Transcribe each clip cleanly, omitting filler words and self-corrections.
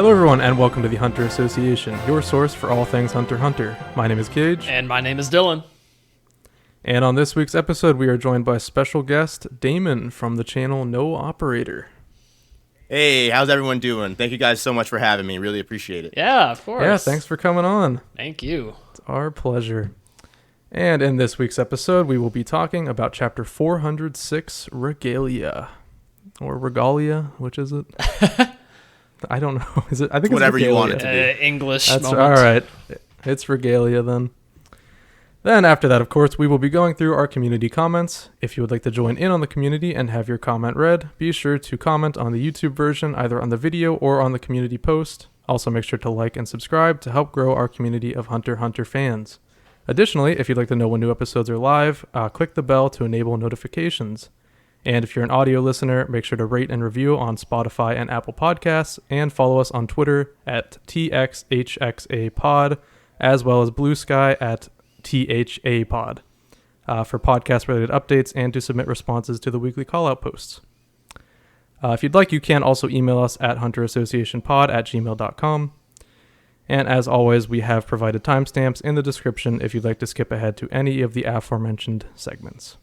Hello everyone and welcome to the Hunter Association, your source for all things Hunter x Hunter. My name is Kaige. And my name is Dylan. And on this week's episode we are joined by special guest Damon from the channel No Operator. Hey, how's everyone doing? Thank you guys so much for having me. Really appreciate it. Yeah, of course. Yeah, thanks for coming on. Thank you. It's our pleasure. And in this week's episode we will be talking about chapter 406, Regalia. Or Regalia, which is it? I don't know. Is it? I think Whatever it's you want it to be. English That's moment. all right. It's Regalia then. Then after that, of course, we will be going through our community comments. If you would like to join in on the community and have your comment read, be sure to comment on the YouTube version, either on the video or on the community post. Also make sure to like and subscribe to help grow our community of Hunter x Hunter fans. Additionally, if you'd like to know when new episodes are live, click the bell to enable notifications. And if you're an audio listener, make sure to rate and review on Spotify and Apple Podcasts, and follow us on Twitter at TXHXAPod, as well as Bluesky at THAPod, for podcast-related updates and to submit responses to the weekly call-out posts. If you'd like, you can also email us at hunterassociationpod@gmail.com. And as always, we have provided timestamps in the description if you'd like to skip ahead to any of the aforementioned segments.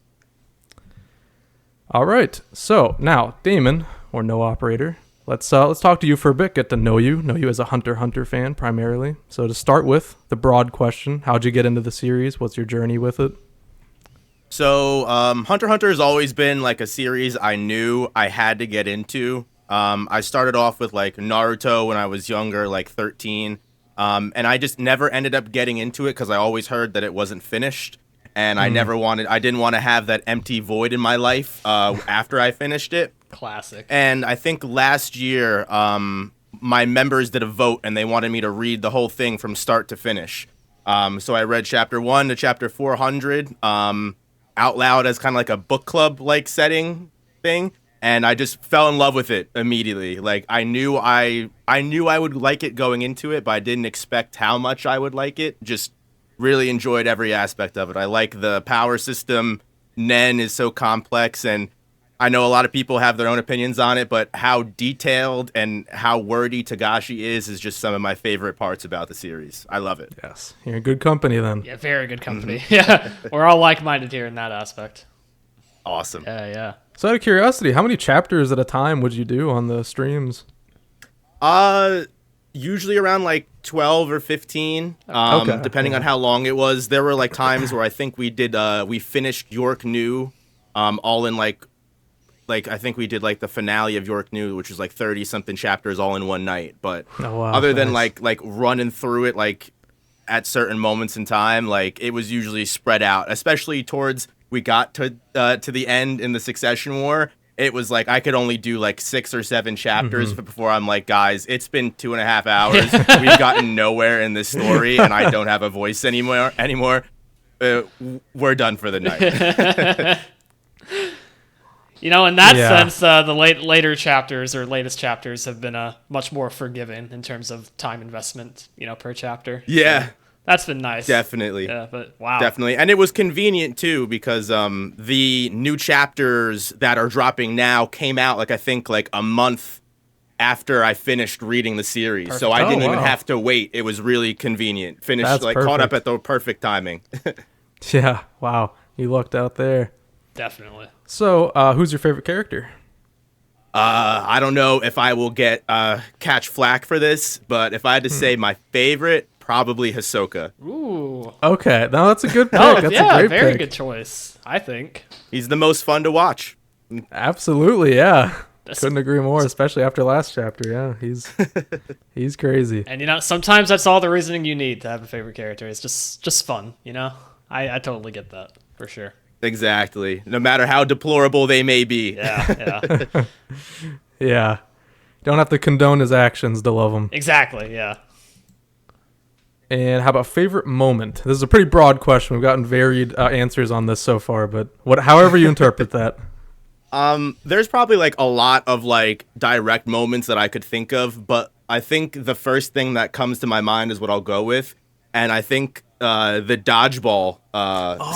All right, so now Damon, or No Operator, let's talk to you for a bit, get to know you as a Hunter x Hunter fan primarily. So to start with, the broad question: how'd you get into the series? What's your journey with it? So, Hunter x Hunter has always been like a series I knew I had to get into. I started off with like Naruto when I was younger, like 13, and I just never ended up getting into it because I always heard that it wasn't finished. And I didn't want to have that empty void in my life after I finished it. Classic. And I think last year, my members did a vote and they wanted me to read the whole thing from start to finish. So I read chapter 1 to chapter 400 out loud as kind of like a book club like setting thing. And I just fell in love with it immediately. Like I knew I would like it going into it, but I didn't expect how much I would like it. Just really enjoyed every aspect of it. I like the power system. Nen is so complex, and I know a lot of people have their own opinions on it, but how detailed and how wordy Togashi is just some of my favorite parts about the series. I love it. Yes, you're in good company then. Yeah, very good company. Yeah, we're all like-minded here in that aspect. Awesome. Yeah. So out of curiosity, how many chapters at a time would you do on the streams? Usually around like 12 or 15, depending on how long it was. There were like times where I think we finished York New, all in like I think we did like the finale of York New, which was like 30 something chapters all in one night. But other than like running through it like at certain moments in time, like it was usually spread out, especially towards we got to the end in the Succession War. It was like I could only do like 6 or 7 chapters before I'm like, guys, it's been 2.5 hours. We've gotten nowhere in this story, and I don't have a voice anymore. We're done for the night. In that sense, the later chapters or latest chapters have been much more forgiving in terms of time investment, per chapter. Yeah. So that's been nice. Definitely. Yeah, but wow. Definitely. And it was convenient, too, because the new chapters that are dropping now came out, like I think, like a month after I finished reading the series. Perfect. So I didn't even have to wait. It was really convenient. Caught up at the perfect timing. Yeah, wow. You lucked out there. Definitely. So, who's your favorite character? I don't know if I will catch flack for this, but if I had to say my favorite, probably Hisoka. Ooh. Okay, no, that's a good pick. Oh, That's yeah, a great very pick. good choice, I think. He's the most fun to watch. Absolutely, yeah. Couldn't agree more, especially after last chapter. Yeah, he's crazy. And sometimes that's all the reasoning you need to have a favorite character. It's just fun, I totally get that for sure. Exactly. No matter how deplorable they may be. Yeah. Yeah. Don't have to condone his actions to love him. Exactly, yeah. And how about favorite moment? This is a pretty broad question. We've gotten varied answers on this so far, but however you interpret that. There's probably like a lot of like direct moments that I could think of, but I think the first thing that comes to my mind is what I'll go with. And I think the dodgeball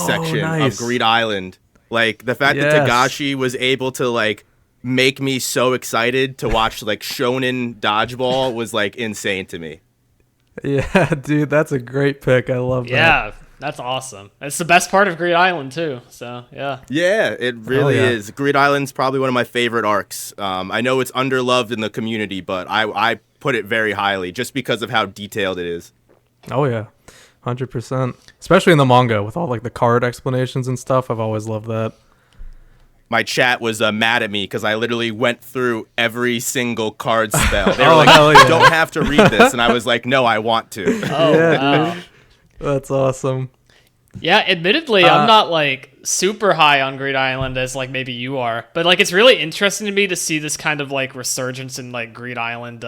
section of Greed Island. Like the fact that Togashi was able to like make me so excited to watch like shonen dodgeball was like insane to me. Yeah, dude, that's a great pick. I love that. Yeah, that's awesome. It's the best part of Greed Island too. So yeah. Yeah, it really is. Greed Island's probably one of my favorite arcs. I know it's underloved in the community, but I put it very highly just because of how detailed it is. Oh yeah, 100%. Especially in the manga with all like the card explanations and stuff. I've always loved that. My chat was mad at me because I literally went through every single card spell. They were You don't have to read this. And I was like, no, I want to. Oh, wow. Dude. That's awesome. Yeah, admittedly, I'm not like super high on Greed Island as like maybe you are, but like it's really interesting to me to see this kind of like resurgence in like Greed Island,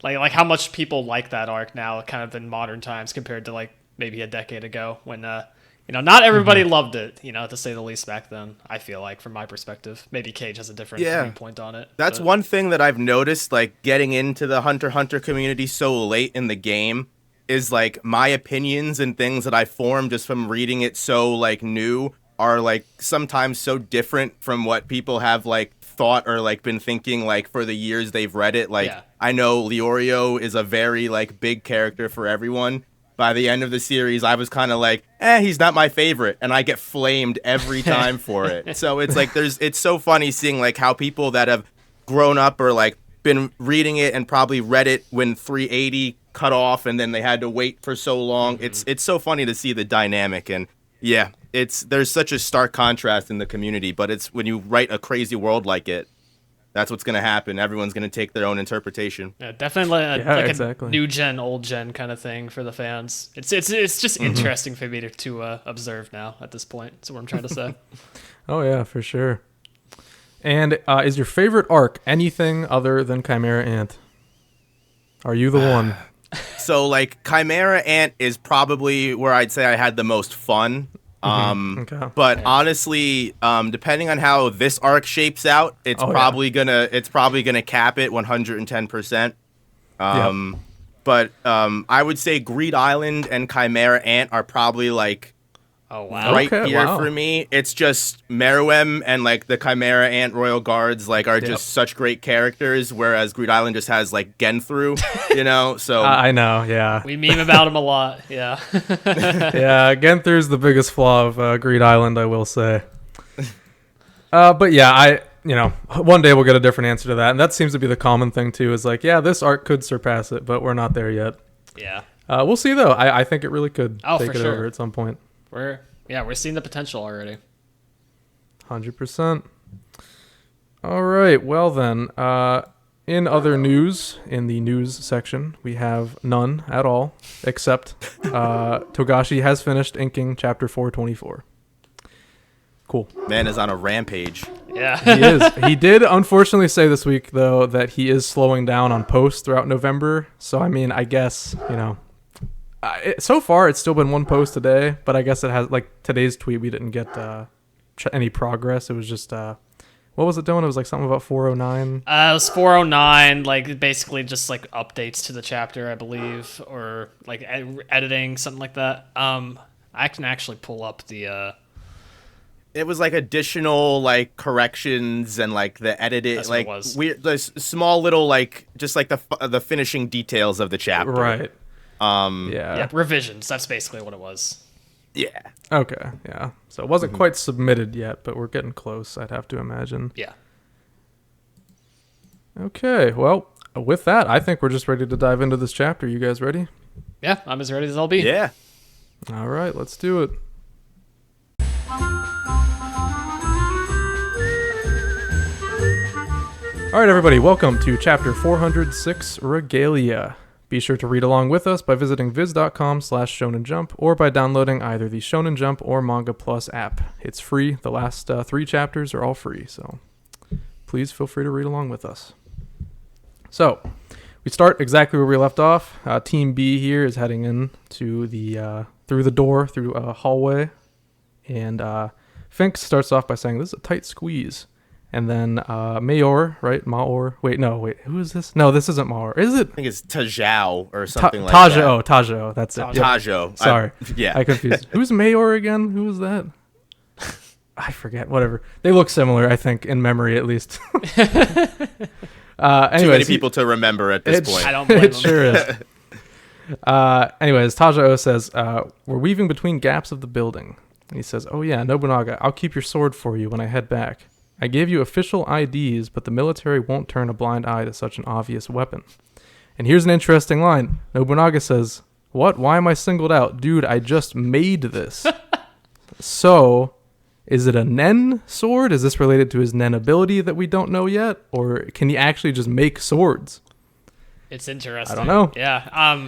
like how much people like that arc now, kind of in modern times compared to like maybe a decade ago when not everybody loved it, to say the least back then. I feel like from my perspective, maybe Kaige has a different viewpoint on it. That's one thing that I've noticed, like getting into the Hunter x Hunter community so late in the game. Is like my opinions and things that I form just from reading it so like new are like sometimes so different from what people have like thought or like been thinking like for the years they've read it. Like I know Leorio is a very like big character for everyone. By the end of the series, I was kind of like, he's not my favorite, and I get flamed every time for it. So it's like it's so funny seeing like how people that have grown up or like been reading it and probably read it when 380 cut off and then they had to wait for so long. It's so funny to see the dynamic, and there's such a stark contrast in the community, but it's when you write a crazy world like it, that's what's going to happen. Everyone's going to take their own interpretation. Yeah, definitely a new gen, old gen kind of thing for the fans. It's just interesting for me to observe now at this point. That's what I'm trying to say. Oh yeah, for sure. And is your favorite arc anything other than Chimera Ant? Are you the one? So, like, Chimera Ant is probably where I'd say I had the most fun. But honestly, depending on how this arc shapes out, it's probably gonna cap it 110%. But I would say Greed Island and Chimera Ant are probably like for me. It's just Meruem and like the Chimera Ant Royal Guards like are just such great characters, whereas Greed Island just has like Genthru, So I know, yeah. We meme about him a lot, yeah. Yeah, Genthru's the biggest flaw of Greed Island, I will say. But yeah, one day we'll get a different answer to that, and that seems to be the common thing too. Is like, this arc could surpass it, but we're not there yet. Yeah. We'll see though. I think it really could take for it sure. over at some point. We're seeing the potential already. 100%. All right. Well then, in other news, in the news section, we have none at all, except Togashi has finished inking chapter 424. Cool. Man is on a rampage. Yeah. He is. He did unfortunately say this week though that he is slowing down on posts throughout November. So I mean, I guess, so far, it's still been one post a day, but I guess it has, like, today's tweet, we didn't get any progress. It was just, what was it doing? It was, like, something about 409? It was 409, like, basically just, like, updates to the chapter, I believe, or, like, editing, something like that. I can actually pull up the... It was, like, additional, like, corrections and, like, the edited, like, weird, the small little, like, just, like, the finishing details of the chapter. Right. Revisions. That's basically what it was. Yeah. Okay. Yeah. So it wasn't quite submitted yet, but we're getting close, I'd have to imagine. Yeah. Okay. Well, with that, I think we're just ready to dive into this chapter. You guys ready? Yeah, I'm as ready as I'll be. Yeah. All right. Let's do it. All right, everybody. Welcome to chapter 406, Regalia. Be sure to read along with us by visiting viz.com/shonenjump or by downloading either the Shonen Jump or Manga Plus app. It's free. The last 3 chapters are all free, so please feel free to read along with us. So, we start exactly where we left off. Team B here is heading in to through the door, through a hallway, and Fink starts off by saying, "This is a tight squeeze." And then Maor, right? Maor. Wait, who is this? No, this isn't Maor. Is it? I think it's Tajao or something like that. Tajao. That's it. Tajao. Sorry. I confused. Who's Maor again? Who is that? I forget. Whatever. They look similar, I think, in memory at least. Anyways, too many people to remember at this point. I don't blame it sure is. Anyways, Tajo says, we're weaving between gaps of the building. And he says, oh yeah, Nobunaga, I'll keep your sword for you when I head back. I gave you official IDs, but the military won't turn a blind eye to such an obvious weapon. And here's an interesting line. Nobunaga says, what? Why am I singled out? Dude, I just made this. So, is it a Nen sword? Is this related to his Nen ability that we don't know yet? Or can he actually just make swords? It's interesting. I don't know. Yeah.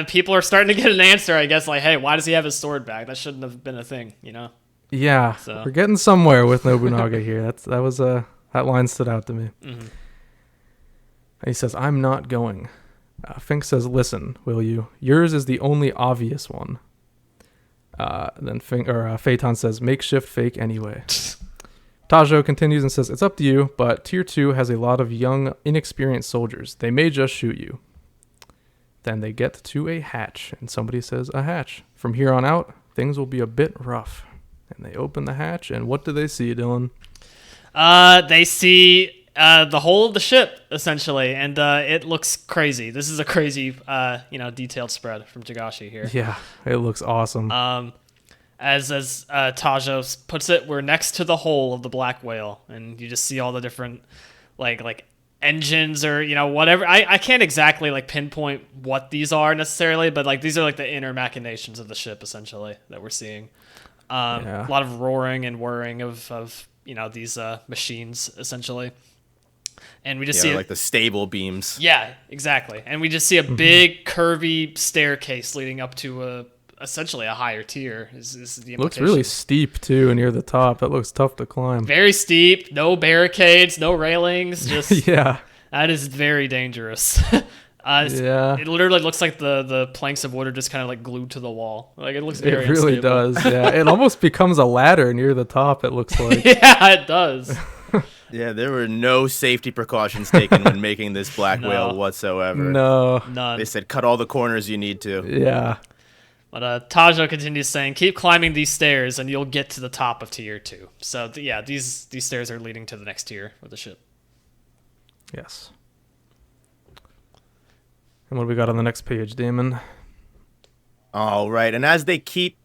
People are starting to get an answer, I guess, like, hey, why does he have his sword back? That shouldn't have been a thing, you know? Yeah, so. We're getting somewhere with Nobunaga here. That line stood out to me. Mm-hmm. He says, I'm not going. Fink says, listen, will you? Yours is the only obvious one. Then Phaeton says, makeshift fake anyway. Tajo continues and says, it's up to you, but Tier 2 has a lot of young, inexperienced soldiers. They may just shoot you. Then they get to a hatch, and somebody says, a hatch. From here on out, things will be a bit rough. And they open the hatch, and what do they see, Dylan? They see the whole of the ship, essentially, and it looks crazy. This is a crazy, detailed spread from Togashi here. Yeah, it looks awesome. As Tajo puts it, we're next to the hull of the black whale, and you just see all the different, like engines or whatever. I can't exactly pinpoint what these are necessarily, but these are the inner machinations of the ship essentially that we're seeing. A lot of roaring and whirring of these machines essentially. And we just see the stable beams. Yeah, exactly. And we just see a big curvy staircase leading up to essentially a higher tier. Is the implication. Looks really steep too near the top. That looks tough to climb. Very steep. No barricades. No railings. Just yeah. That is very dangerous. It literally looks like the planks of wood are just kind of glued to the wall. It looks very unstable. It really does. Yeah, it almost becomes a ladder near the top. It looks like. Yeah, it does. Yeah, there were no safety precautions taken when making this black whale whatsoever. No. None. They said cut all the corners you need to. Yeah. But Tajo continues saying, keep climbing these stairs and you'll get to the top of tier 2. So, these stairs are leading to the next tier of the ship. Yes. And what do we got on the next page, Damon? All right. And as they keep,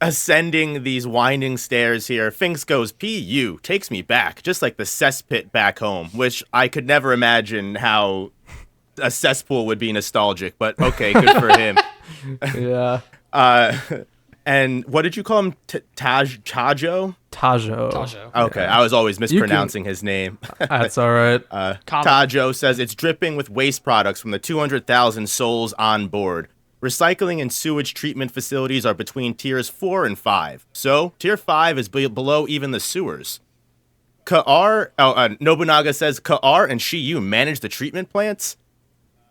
ascending these winding stairs here, Finks goes, P.U. takes me back, just like the cesspit back home, which I could never imagine how a cesspool would be nostalgic, but okay, good for him. Yeah. And what did you call him? Tajo? Tajo. Okay, yeah. I was always mispronouncing his name. That's all right. Tajo says it's dripping with waste products from the 200,000 souls on board. Recycling and sewage treatment facilities are between tiers 4 and 5. So, tier 5 is below even the sewers. Nobunaga says, Kaar and Shiyu manage the treatment plants?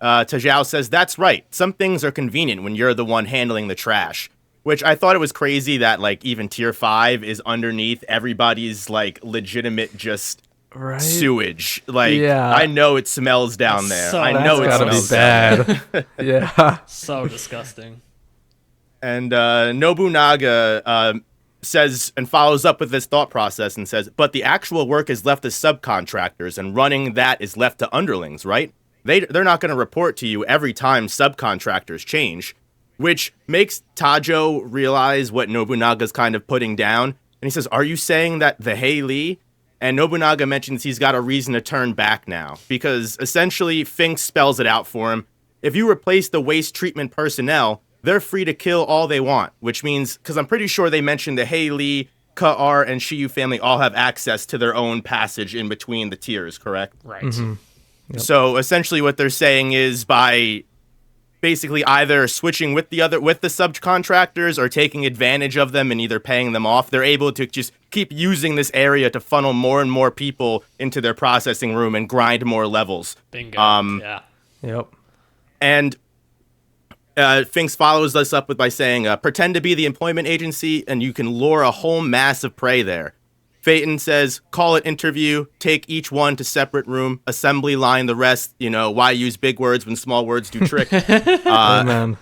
Tajao says, that's right. Some things are convenient when you're the one handling the trash. Which I thought it was crazy that, even tier 5 is underneath everybody's, legitimate just sewage. I know it smells down there. I know it smells bad. Yeah. So disgusting. And Nobunaga says and follows up with this thought process and says, but the actual work is left to subcontractors and running that is left to underlings, right? They're not going to report to you every time subcontractors change, which makes Tajo realize what Nobunaga's kind of putting down. And he says, are you saying that the Hei-Lee? And Nobunaga mentions he's got a reason to turn back now, because essentially Fink spells it out for him. If you replace the waste treatment personnel, they're free to kill all they want, which means, because I'm pretty sure they mentioned the Hei-Lee, Kaar, and Shiyu family all have access to their own passage in between the tiers, correct? Right. Mm-hmm. Yep. So essentially what they're saying is by basically either switching with the subcontractors or taking advantage of them and either paying them off, they're able to just keep using this area to funnel more and more people into their processing room and grind more levels. Bingo. Yeah. Yep. And Finks follows this up by saying, pretend to be the employment agency and you can lure a whole mass of prey there. Phaeton says, call it interview, take each one to separate room, assembly line the rest, why use big words when small words do trick. Man.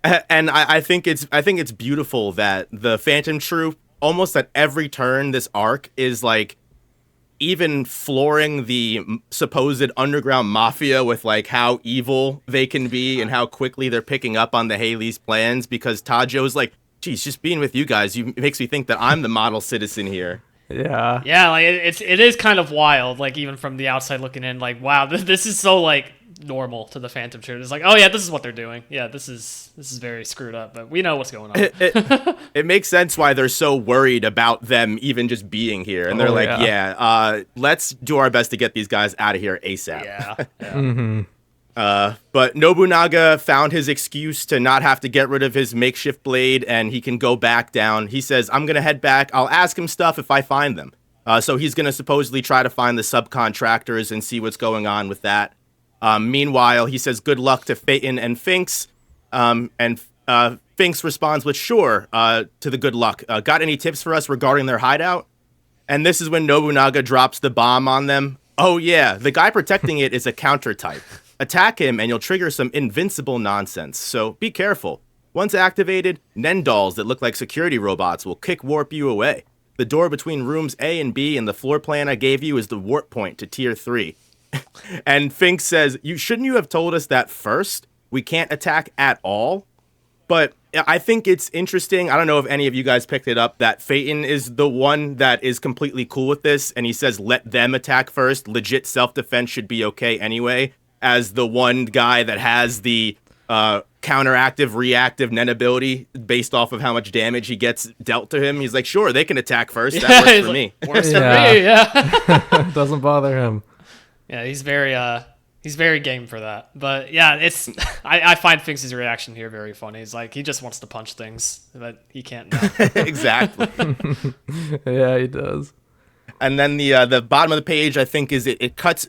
And I think it's beautiful that the Phantom Troop, almost at every turn, this arc is like even flooring the supposed underground mafia with like how evil they can be and how quickly they're picking up on the Haley's plans, because Tajo's like, geez, just being with you guys, it makes me think that I'm the model citizen here. Yeah. Yeah, like it is kind of wild, like even from the outside looking in, like, wow, this is so like normal to the Phantom Troop. It's like, oh yeah, this is what they're doing. Yeah, this is very screwed up, but we know what's going on. It makes sense why they're so worried about them even just being here, and they're let's do our best to get these guys out of here ASAP. Yeah. Mm-hmm. But Nobunaga found his excuse to not have to get rid of his makeshift blade, and he can go back down. He says, I'm going to head back. I'll ask him stuff if I find them. So he's going to supposedly try to find the subcontractors and see what's going on with that. Meanwhile, he says good luck to Phaeton and Finks. And Finks responds with sure to the good luck. Got any tips for us regarding their hideout? And this is when Nobunaga drops the bomb on them. Oh yeah, the guy protecting it is a counter type. Attack him and you'll trigger some invincible nonsense, so be careful. Once activated, Nen dolls that look like security robots will kick warp you away. The door between rooms A and B in the floor plan I gave you is the warp point to tier 3. And Fink says, shouldn't you have told us that first? We can't attack at all? But I think it's interesting, I don't know if any of you guys picked it up, that Phaeton is the one that is completely cool with this, and he says let them attack first. Legit self-defense should be okay anyway. As the one guy that has the counteractive, reactive Nen ability based off of how much damage he gets dealt to him. He's like, sure, they can attack first. That works for me. Works for me, yeah. Doesn't bother him. Yeah, he's very game for that. But yeah, it's I find Finks' reaction here very funny. He's like, he just wants to punch things, but he can't now. Exactly. Yeah, he does. And then the bottom of the page, I think, is it cuts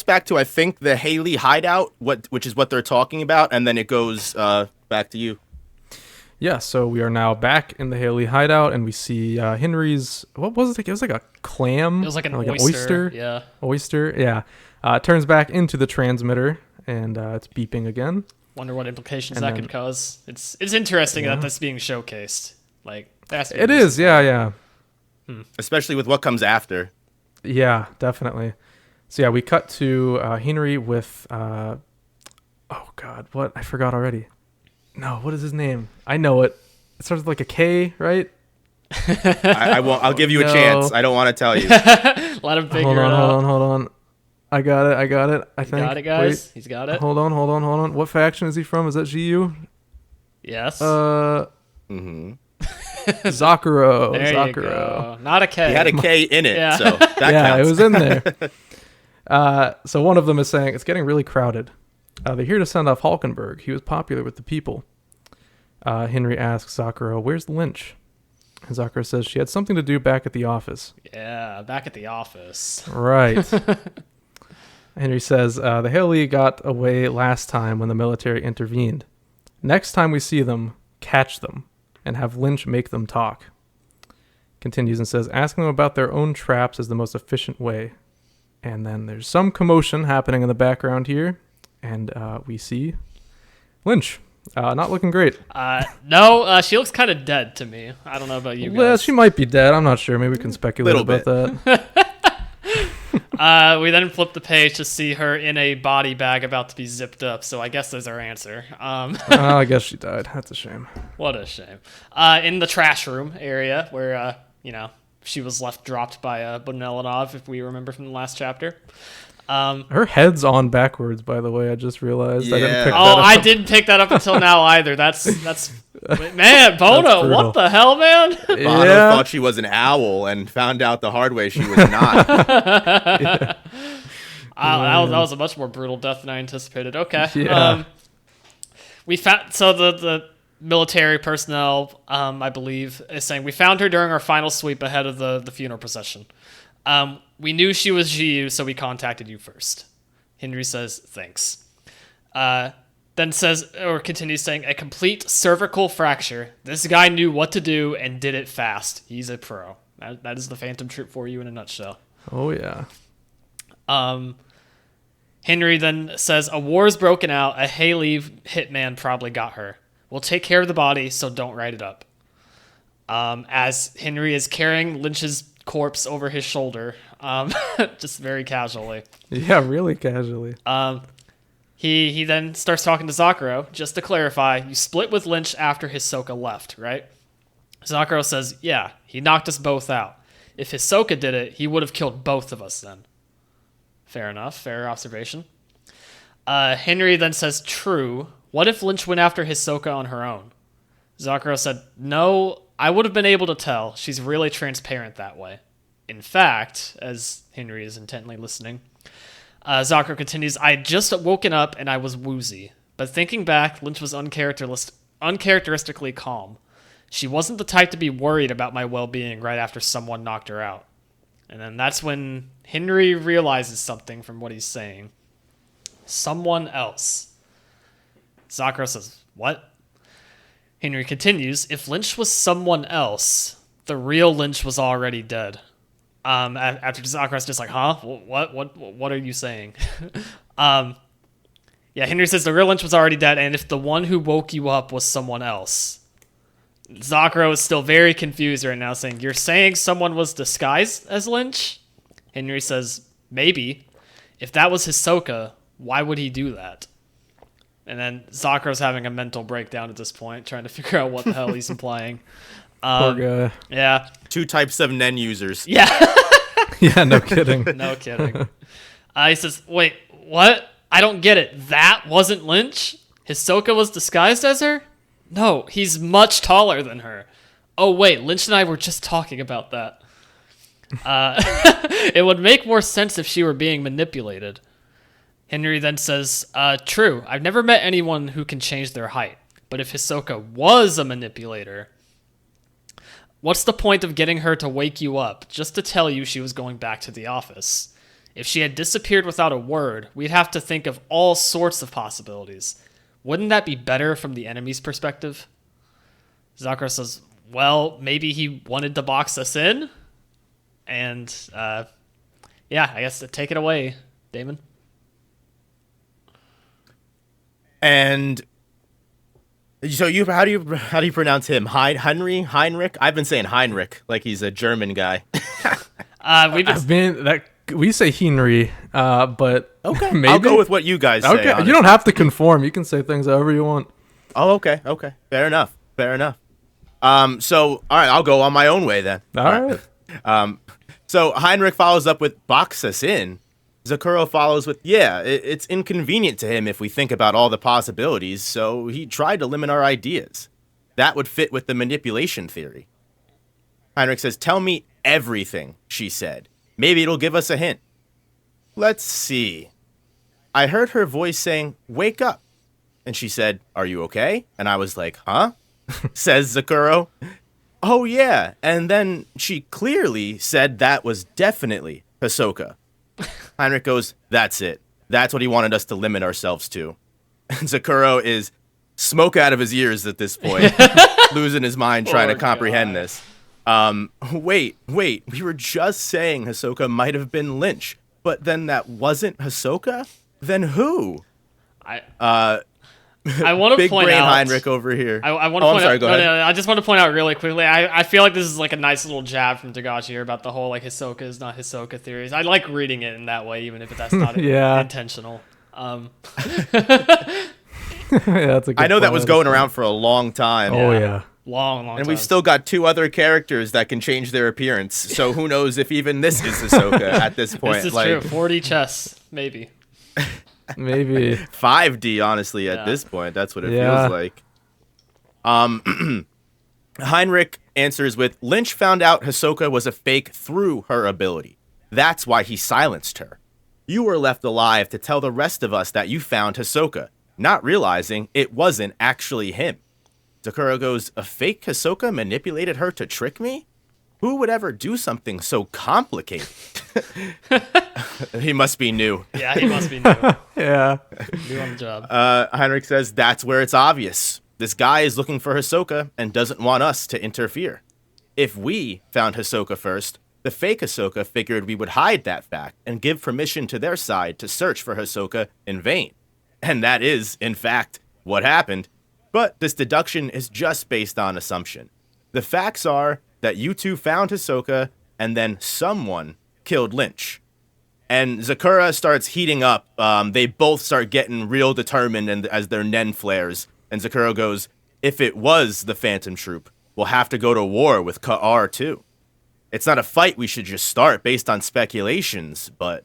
back to, I think, the Haley hideout, which is what they're talking about, and then it goes back to you. Yeah, so we are now back in the Haley hideout, and we see Henry's, what was it? It was like a clam? It was like an oyster. Yeah. Oyster, yeah. Turns back into the transmitter, and it's beeping again. Wonder what implications that could cause. It's interesting that that's being showcased. Like, it is, yeah. Especially with what comes after. Yeah, definitely. So yeah, we cut to Henry with, oh God, what? I forgot already. No, what is his name? I know it. It starts with like a K, right? I won't. I'll give you a chance. I don't want to tell you. Let him figure it out. Hold on. I got it. I think. Got it, guys. Wait. He's got it. Hold on. What faction is he from? Is that GU? Yes. Zakuro. There you go. Not a K. He had a K in it, Yeah. so that counts. It was in there. So one of them is saying, it's getting really crowded. They're here to send off Halkenburg. He was popular with the people. Henry asks Zakuro, where's Lynch? And Zakuro says she had something to do back at the office. Yeah, back at the office. Right. Henry says, the Haley got away last time when the military intervened. Next time we see them, catch them and have Lynch make them talk. Continues and says, asking them about their own traps is the most efficient way. And then there's some commotion happening in the background here. And we see Lynch. Not looking great. No, she looks kind of dead to me. I don't know about you guys. Well, she might be dead. I'm not sure. Maybe we can speculate about that. We then flip the page to see her in a body bag about to be zipped up. So I guess there's our answer. I guess she died. That's a shame. What a shame. In the trash room area where, she was left dropped by Bonelinov, if we remember from the last chapter. Her head's on backwards, by the way. I just realized. Yeah. I didn't pick that up until now either. That's man, Bono. What the hell, man? Bono thought she was an owl and found out the hard way she was not. That was a much more brutal death than I anticipated. Okay. Yeah. We found the military personnel, I believe, is saying we found her during our final sweep ahead of the funeral procession. We knew she was GU, so we contacted you first. Henry says, thanks. Then says, or continues saying, a complete cervical fracture. This guy knew what to do and did it fast. He's a pro. That is the Phantom Troop for you in a nutshell. Oh, yeah. Henry then says, a war's broken out. A Haley hitman probably got her. We'll take care of the body, so don't write it up. As Henry is carrying Lynch's corpse over his shoulder, just very casually. Yeah, really casually. He then starts talking to Zakuro. Just to clarify, you split with Lynch after Hisoka left, right? Zakuro says, yeah, he knocked us both out. If Hisoka did it, he would have killed both of us then. Fair enough. Fair observation. Henry then says, true. What if Lynch went after Hisoka on her own? Zakuro said, no, I would have been able to tell. She's really transparent that way. In fact, as Henry is intently listening, Zakuro continues, I had just woken up and I was woozy. But thinking back, Lynch was uncharacteristically calm. She wasn't the type to be worried about my well-being right after someone knocked her out. And then that's when Henry realizes something from what he's saying. Someone else. Zakuro says, what? Henry continues, if Lynch was someone else, the real Lynch was already dead. After Zakuro's just like, huh? What are you saying? Yeah, Henry says the real Lynch was already dead, and if the one who woke you up was someone else. Zakuro is still very confused right now, saying, you're saying someone was disguised as Lynch? Henry says, maybe. If that was Hisoka, why would he do that? And then Zakuro's having a mental breakdown at this point, trying to figure out what the hell he's implying. Poor guy. Yeah. 2 types of Nen users. Yeah. Yeah, no kidding. No kidding. He says, wait, what? I don't get it. That wasn't Lynch? Hisoka was disguised as her? No, he's much taller than her. Oh, wait, Lynch and I were just talking about that. It would make more sense if she were being manipulated. Henry then says, true, I've never met anyone who can change their height. But if Hisoka was a manipulator, what's the point of getting her to wake you up just to tell you she was going back to the office? If she had disappeared without a word, we'd have to think of all sorts of possibilities. Wouldn't that be better from the enemy's perspective? Zakuro says, well, maybe he wanted to box us in? And, yeah, I guess take it away, Damon. And so how do you pronounce him? Heinrich? I've been saying Heinrich like he's a German guy. We say Henry, but okay, maybe I'll go with what you guys say. Okay, honestly. You don't have to conform. You can say things however you want. Oh, okay, fair enough. So all right, I'll go on my own way then. All right. So Heinrich follows up with box us in. Zakuro follows with, yeah, it's inconvenient to him if we think about all the possibilities, so he tried to limit our ideas. That would fit with the manipulation theory. Heinrich says, tell me everything, she said. Maybe it'll give us a hint. Let's see. I heard her voice saying, wake up. And she said, are you okay? And I was like, huh? Says Zakuro. Oh, yeah. And then she clearly said that was definitely Hisoka. Heinrich goes, that's it. That's what he wanted us to limit ourselves to. And Zakuro is smoke out of his ears at this point, losing his mind trying to comprehend this. Wait, we were just saying Hisoka might have been Lynch, but then that wasn't Hisoka? Then who? I want to Big point brain out Heinrich over here. I want to point out. Go ahead. No, I just want to point out really quickly. I feel like this is like a nice little jab from Togashi here about the whole like Hisoka is not Hisoka theories. I like reading it in that way, even if that's not intentional. Yeah, that's a good I know that point. was going around for a long time. Oh yeah. Long And time. we've still got 2 other characters that can change their appearance. So who knows if even this is Hisoka at this point. This is true. 4D chess, maybe. Maybe 5D, honestly, at this point. That's what it feels like. Heinrich answers with, Lynch found out Hisoka was a fake through her ability. That's why he silenced her. You were left alive to tell the rest of us that you found Hisoka, not realizing it wasn't actually him. Zakuro goes, a fake Hisoka manipulated her to trick me? Who would ever do something so complicated? He must be new. Yeah, he must be new. yeah. New on the job. Heinrich says, that's where it's obvious. This guy is looking for Hisoka and doesn't want us to interfere. If we found Hisoka first, The fake Hisoka figured we would hide that fact and give permission to their side to search for Hisoka in vain. And that is, in fact, what happened. But this deduction is just based on assumption. The facts are that you two found Hisoka, and then someone killed Lynch. And Zakura starts heating up. They both start getting real determined and as their nen flares. And Zakura goes, if it was the Phantom Troop, we'll have to go to war with Ka'ar too. It's not a fight we should just start based on speculations, but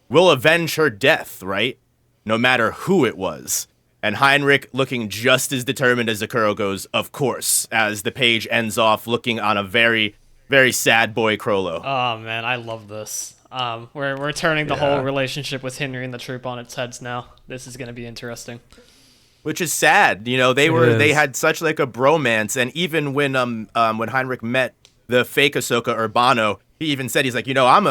we'll avenge her death, right? No matter who it was. And Heinrich, looking just as determined as Zakura, goes, of course, as the page ends off looking on a very, very sad boy Chrollo. Oh, man, I love this. We're turning the whole relationship with Henry and the troop on its heads now. This is going to be interesting. Which is sad. You know, they had such like a bromance, and even when Heinrich met the fake Hisoka Urbano, he even said, he's like, you know, I'm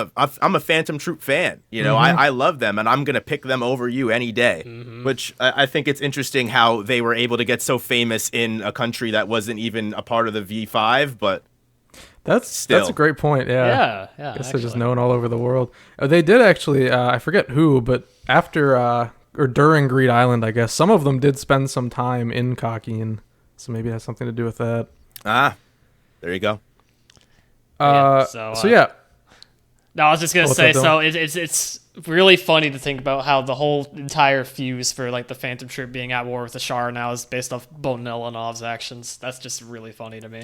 a Phantom Troop fan. You know, I love them, and I'm gonna pick them over you any day. Which I think it's interesting how they were able to get so famous in a country that wasn't even a part of the V5, but that's a great point. Yeah. I guess they're just known all over the world. They did actually. I forget who, but after or during Greed Island, I guess some of them did spend some time in Kaige, so maybe it has something to do with that. Ah, there you go. So yeah. No, I was just gonna say. So it's really funny to think about how the whole entire fuse for like the Phantom Troop being at war with the Shar now is based off Bonelanov's actions. That's just really funny to me.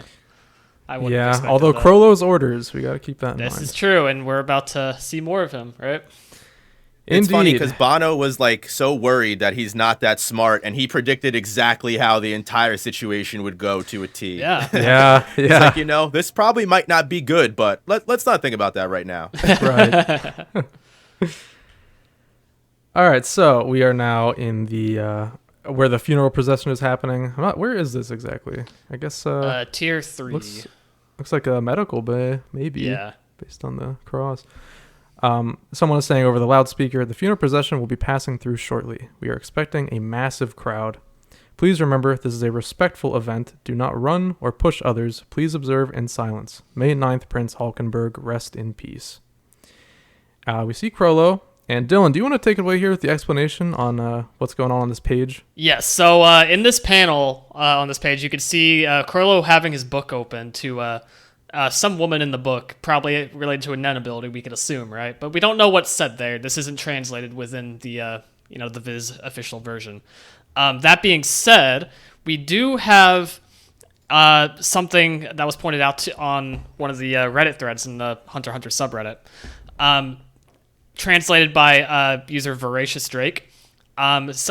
I wouldn't have expected although that. Chrollo's orders, we got to keep that in mind. This is true, and we're about to see more of him, right? It's funny because Bono was like so worried that he's not that smart, and he predicted exactly how the entire situation would go to a T. Yeah. It's like, you know, this probably might not be good, but let's not think about that right now. Right. All right, so we are now in the where the funeral procession is happening. Where is this exactly? I guess tier 3. Looks like a medical bay, maybe. Yeah. Based on the cross. Someone is saying over the loudspeaker, the funeral procession will be passing through shortly. We are expecting a massive crowd. Please remember, this is a respectful event. Do not run or push others. Please observe in silence. May 9th Prince Halkenburg rest in peace. We see Chrollo. And Dylan, do you want to take it away here with the explanation on what's going on this page? Yes. So in this panel on this page, you can see Chrollo having his book open to some woman in the book, probably related to a nen ability, we could assume, right? But we don't know what's said there. This isn't translated within the the Viz official version. That being said, we do have something that was pointed out on one of the Reddit threads in the Hunter x Hunter subreddit. Translated by user Voracious Drake. And this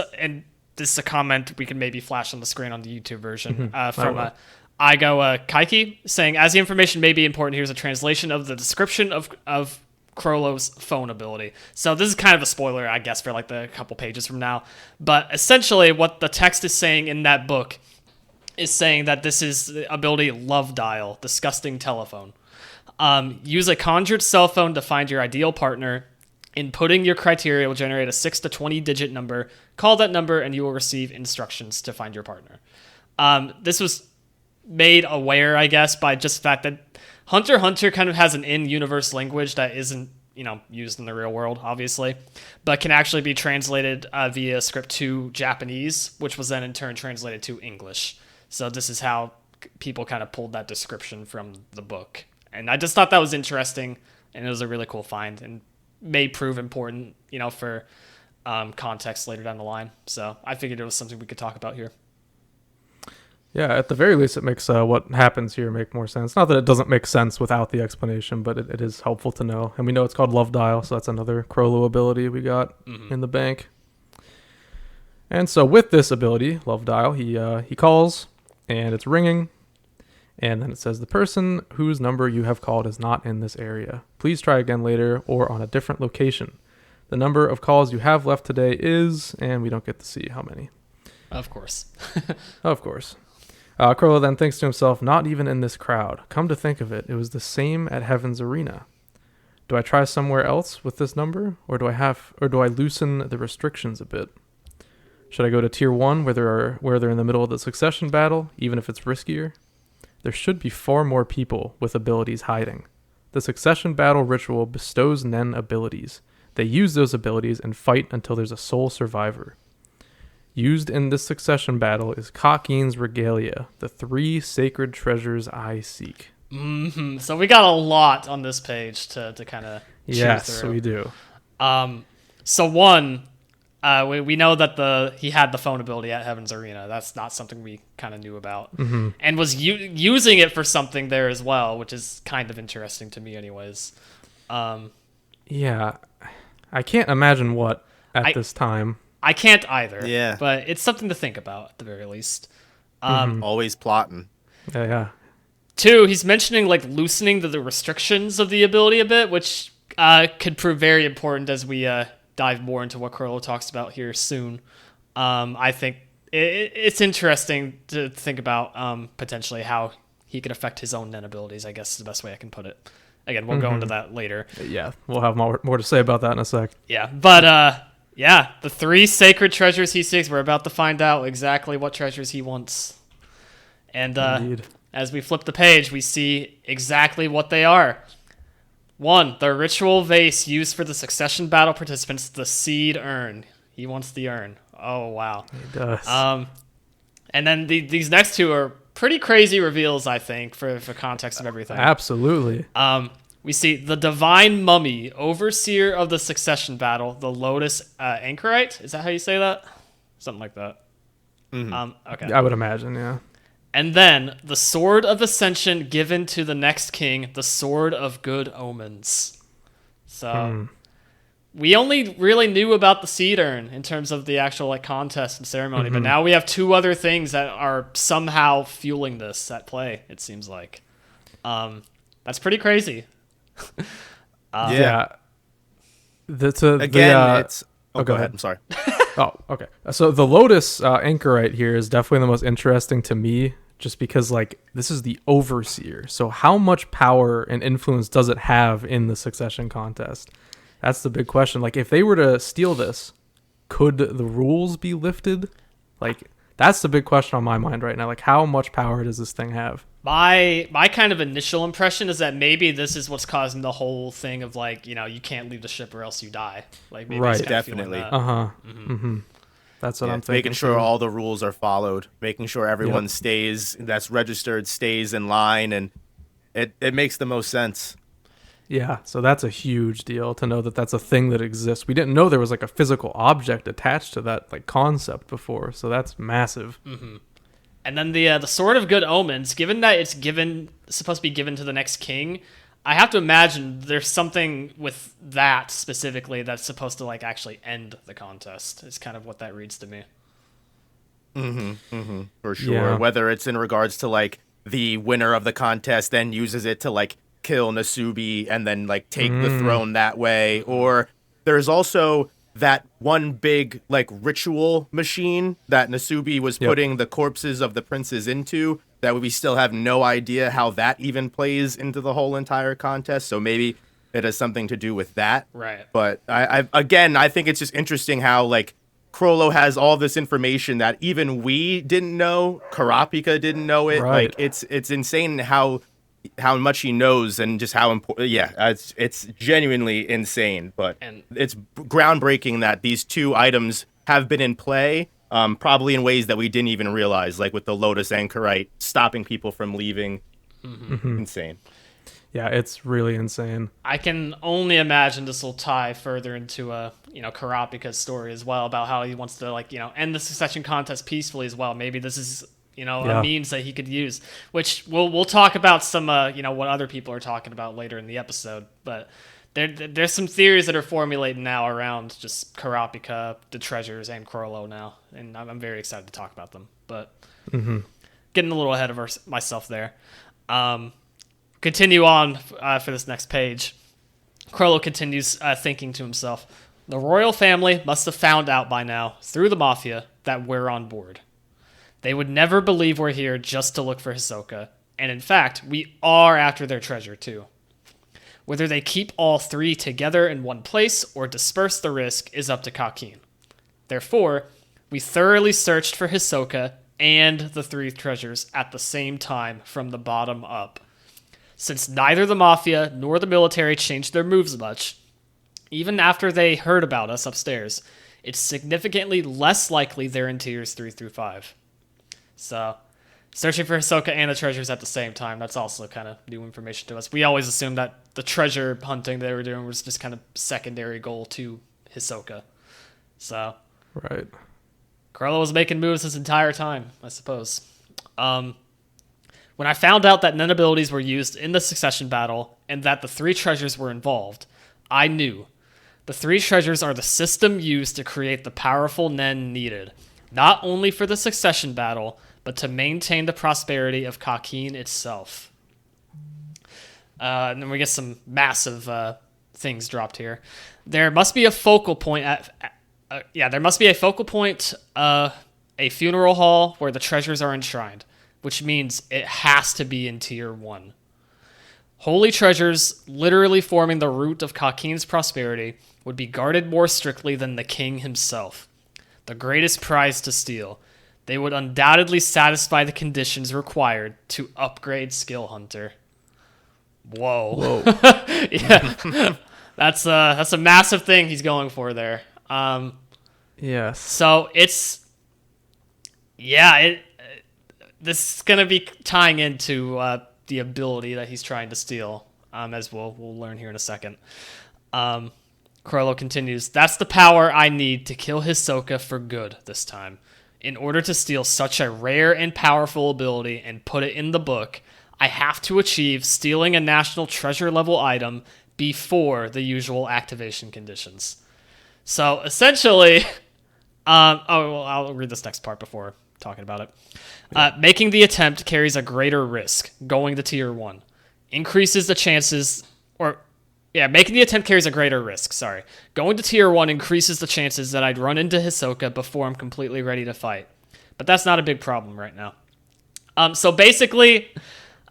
is a comment we can maybe flash on the screen on the YouTube version from Kaige, saying, as the information may be important, here's a translation of the description of Chrollo's phone ability. So this is kind of a spoiler, I guess, for like the couple pages from now. But essentially what the text is saying in that book is saying that this is the ability Love Dial, disgusting telephone. Use a conjured cell phone to find your ideal partner. Inputting your criteria will generate a 6 to 20-digit number. Call that number and you will receive instructions to find your partner. This was made aware, I guess, by just the fact that Hunter x Hunter kind of has an in-universe language that isn't, used in the real world, obviously, but can actually be translated via script to Japanese, which was then in turn translated to English. So this is how people kind of pulled that description from the book. And I just thought that was interesting, and it was a really cool find, and may prove important, for context later down the line. So I figured it was something we could talk about here. Yeah, at the very least, it makes what happens here make more sense. Not that it doesn't make sense without the explanation, but it is helpful to know. And we know it's called Love Dial, so that's another Chrollo ability we got in the bank. And so with this ability, Love Dial, he calls, and it's ringing. And then it says, the person whose number you have called is not in this area. Please try again later or on a different location. The number of calls you have left today is, and we don't get to see how many. Of course. Of course. Chrollo then thinks to himself, not even in this crowd. Come to think of it, it was the same at Heaven's Arena. Do I try somewhere else with this number, or do I loosen the restrictions a bit? Should I go to tier 1 where they're in the middle of the succession battle, even if it's riskier? There should be far more people with abilities hiding. The succession battle ritual bestows Nen abilities. They use those abilities and fight until there's a sole survivor. Used in this succession battle is Kaige's Regalia, the 3 sacred treasures I seek. Mm-hmm. So we got a lot on this page to kind of Yes, through. we do. So one, we know that he had the phone ability at Heaven's Arena. That's not something we kind of knew about, and was using it for something there as well, which is kind of interesting to me, anyways. Yeah, I can't imagine what at this time. I can't either. Yeah, but it's something to think about at the very least. Always plotting. Yeah. 2, he's mentioning like loosening the restrictions of the ability a bit, which could prove very important as we dive more into what Chrollo talks about here soon. I think it's interesting to think about potentially how he could affect his own Nen abilities, I guess is the best way I can put it. Again, we'll go into that later. Yeah, we'll have more to say about that in a sec. Yeah, but the 3 sacred treasures he seeks, we're about to find out exactly what treasures he wants. And as we flip the page, we see exactly what they are. 1, the ritual vase used for the succession battle participants, the seed urn. He wants the urn. Oh, wow. He does. And then these next 2 are pretty crazy reveals, I think, for context of everything. Absolutely. We see the divine mummy, overseer of the succession battle, the lotus anchorite. Is that how you say that? Something like that. Okay. I would imagine, yeah. And then the sword of ascension given to the next king, the sword of good omens. So we only really knew about the seed urn in terms of the actual like contest and ceremony, but now we have 2 other things that are somehow fueling this at play. It seems like that's pretty crazy. Yeah. It's. Oh, go ahead. I'm sorry. Oh, okay. So the Lotus anchorite here is definitely the most interesting to me, just because like this is the overseer. So how much power and influence does it have in the succession contest? That's the big question. Like if they were to steal this, could the rules be lifted? Like that's the big question on my mind right now. Like how much power does this thing have? My kind of initial impression is that maybe this is what's causing the whole thing of like, you can't leave the ship or else you die. Like maybe right, it's definitely. That's what I'm thinking. Making sure all the rules are followed, making sure everyone that's registered stays in line, and it makes the most sense. Yeah, so that's a huge deal to know that that's a thing that exists. We didn't know there was like a physical object attached to that like concept before, so that's massive. And then the sword of good omens, given that it's supposed to be given to the next king, I have to imagine there's something with that specifically that's supposed to like actually end the contest. Is kind of what that reads to me. For sure. Yeah. Whether it's in regards to like the winner of the contest then uses it to like kill Nasubi and then like take the throne that way, or there's also that one big like ritual machine that Nasubi was putting the corpses of the princes into, that we still have no idea how that even plays into the whole entire contest. So maybe it has something to do with that. Right. But I think it's just interesting how like Chrollo has all this information that even we didn't know. Karapika didn't know it. Right. Like it's insane how much he knows and just how important. Yeah, it's genuinely insane. But it's groundbreaking that these 2 items have been in play, probably in ways that we didn't even realize, like with the Lotus Anchorite stopping people from leaving. Insane. Yeah, it's really insane. I can only imagine this will tie further into Karapika's story as well, about how he wants to like end the succession contest peacefully as well. Maybe this is a means that he could use, which we'll talk about some what other people are talking about later in the episode. But there's some theories that are formulating now around just Karapika, the treasures, and Chrollo now, and I'm very excited to talk about them. But getting a little ahead of myself there. Continue on for this next page. Chrollo continues thinking to himself, the royal family must have found out by now, through the mafia, that we're on board. They would never believe we're here just to look for Hisoka, and in fact, we are after their treasure too. Whether they keep all 3 together in one place or disperse the risk is up to Kaige. Therefore, we thoroughly searched for Hisoka and the 3 treasures at the same time from the bottom up. Since neither the Mafia nor the military changed their moves much, even after they heard about us upstairs, it's significantly less likely they're in tiers 3 through 5. So, searching for Hisoka and the treasures at the same time, that's also kind of new information to us. We always assumed that the treasure hunting they were doing was just kind of secondary goal to Hisoka. So, right. Chrollo was making moves this entire time, I suppose. When I found out that Nen abilities were used in the succession battle and that the 3 treasures were involved, I knew. The 3 treasures are the system used to create the powerful Nen needed, not only for the succession battle, but to maintain the prosperity of Kaige itself. And then we get some massive things dropped here. There must be a focal point there must be a focal point, a funeral hall where the treasures are enshrined, which means it has to be in tier 1. Holy treasures, literally forming the root of Kaige's prosperity, would be guarded more strictly than the king himself. The greatest prize to steal. They would undoubtedly satisfy the conditions required to upgrade Skill Hunter. Whoa. Yeah. That's a massive thing he's going for there. Yes. So it's... Yeah, this is going to be tying into the ability that he's trying to steal, as we'll learn here in a second. Chrollo continues, that's the power I need to kill Hisoka for good this time. In order to steal such a rare and powerful ability and put it in the book, I have to achieve stealing a national treasure level item before the usual activation conditions. So essentially, I'll read this next part before talking about it. Making the attempt carries a greater risk, going to tier 1. Increases the chances, making the attempt carries a greater risk, sorry. Going to tier 1 increases the chances that I'd run into Hisoka before I'm completely ready to fight. But that's not a big problem right now. So basically,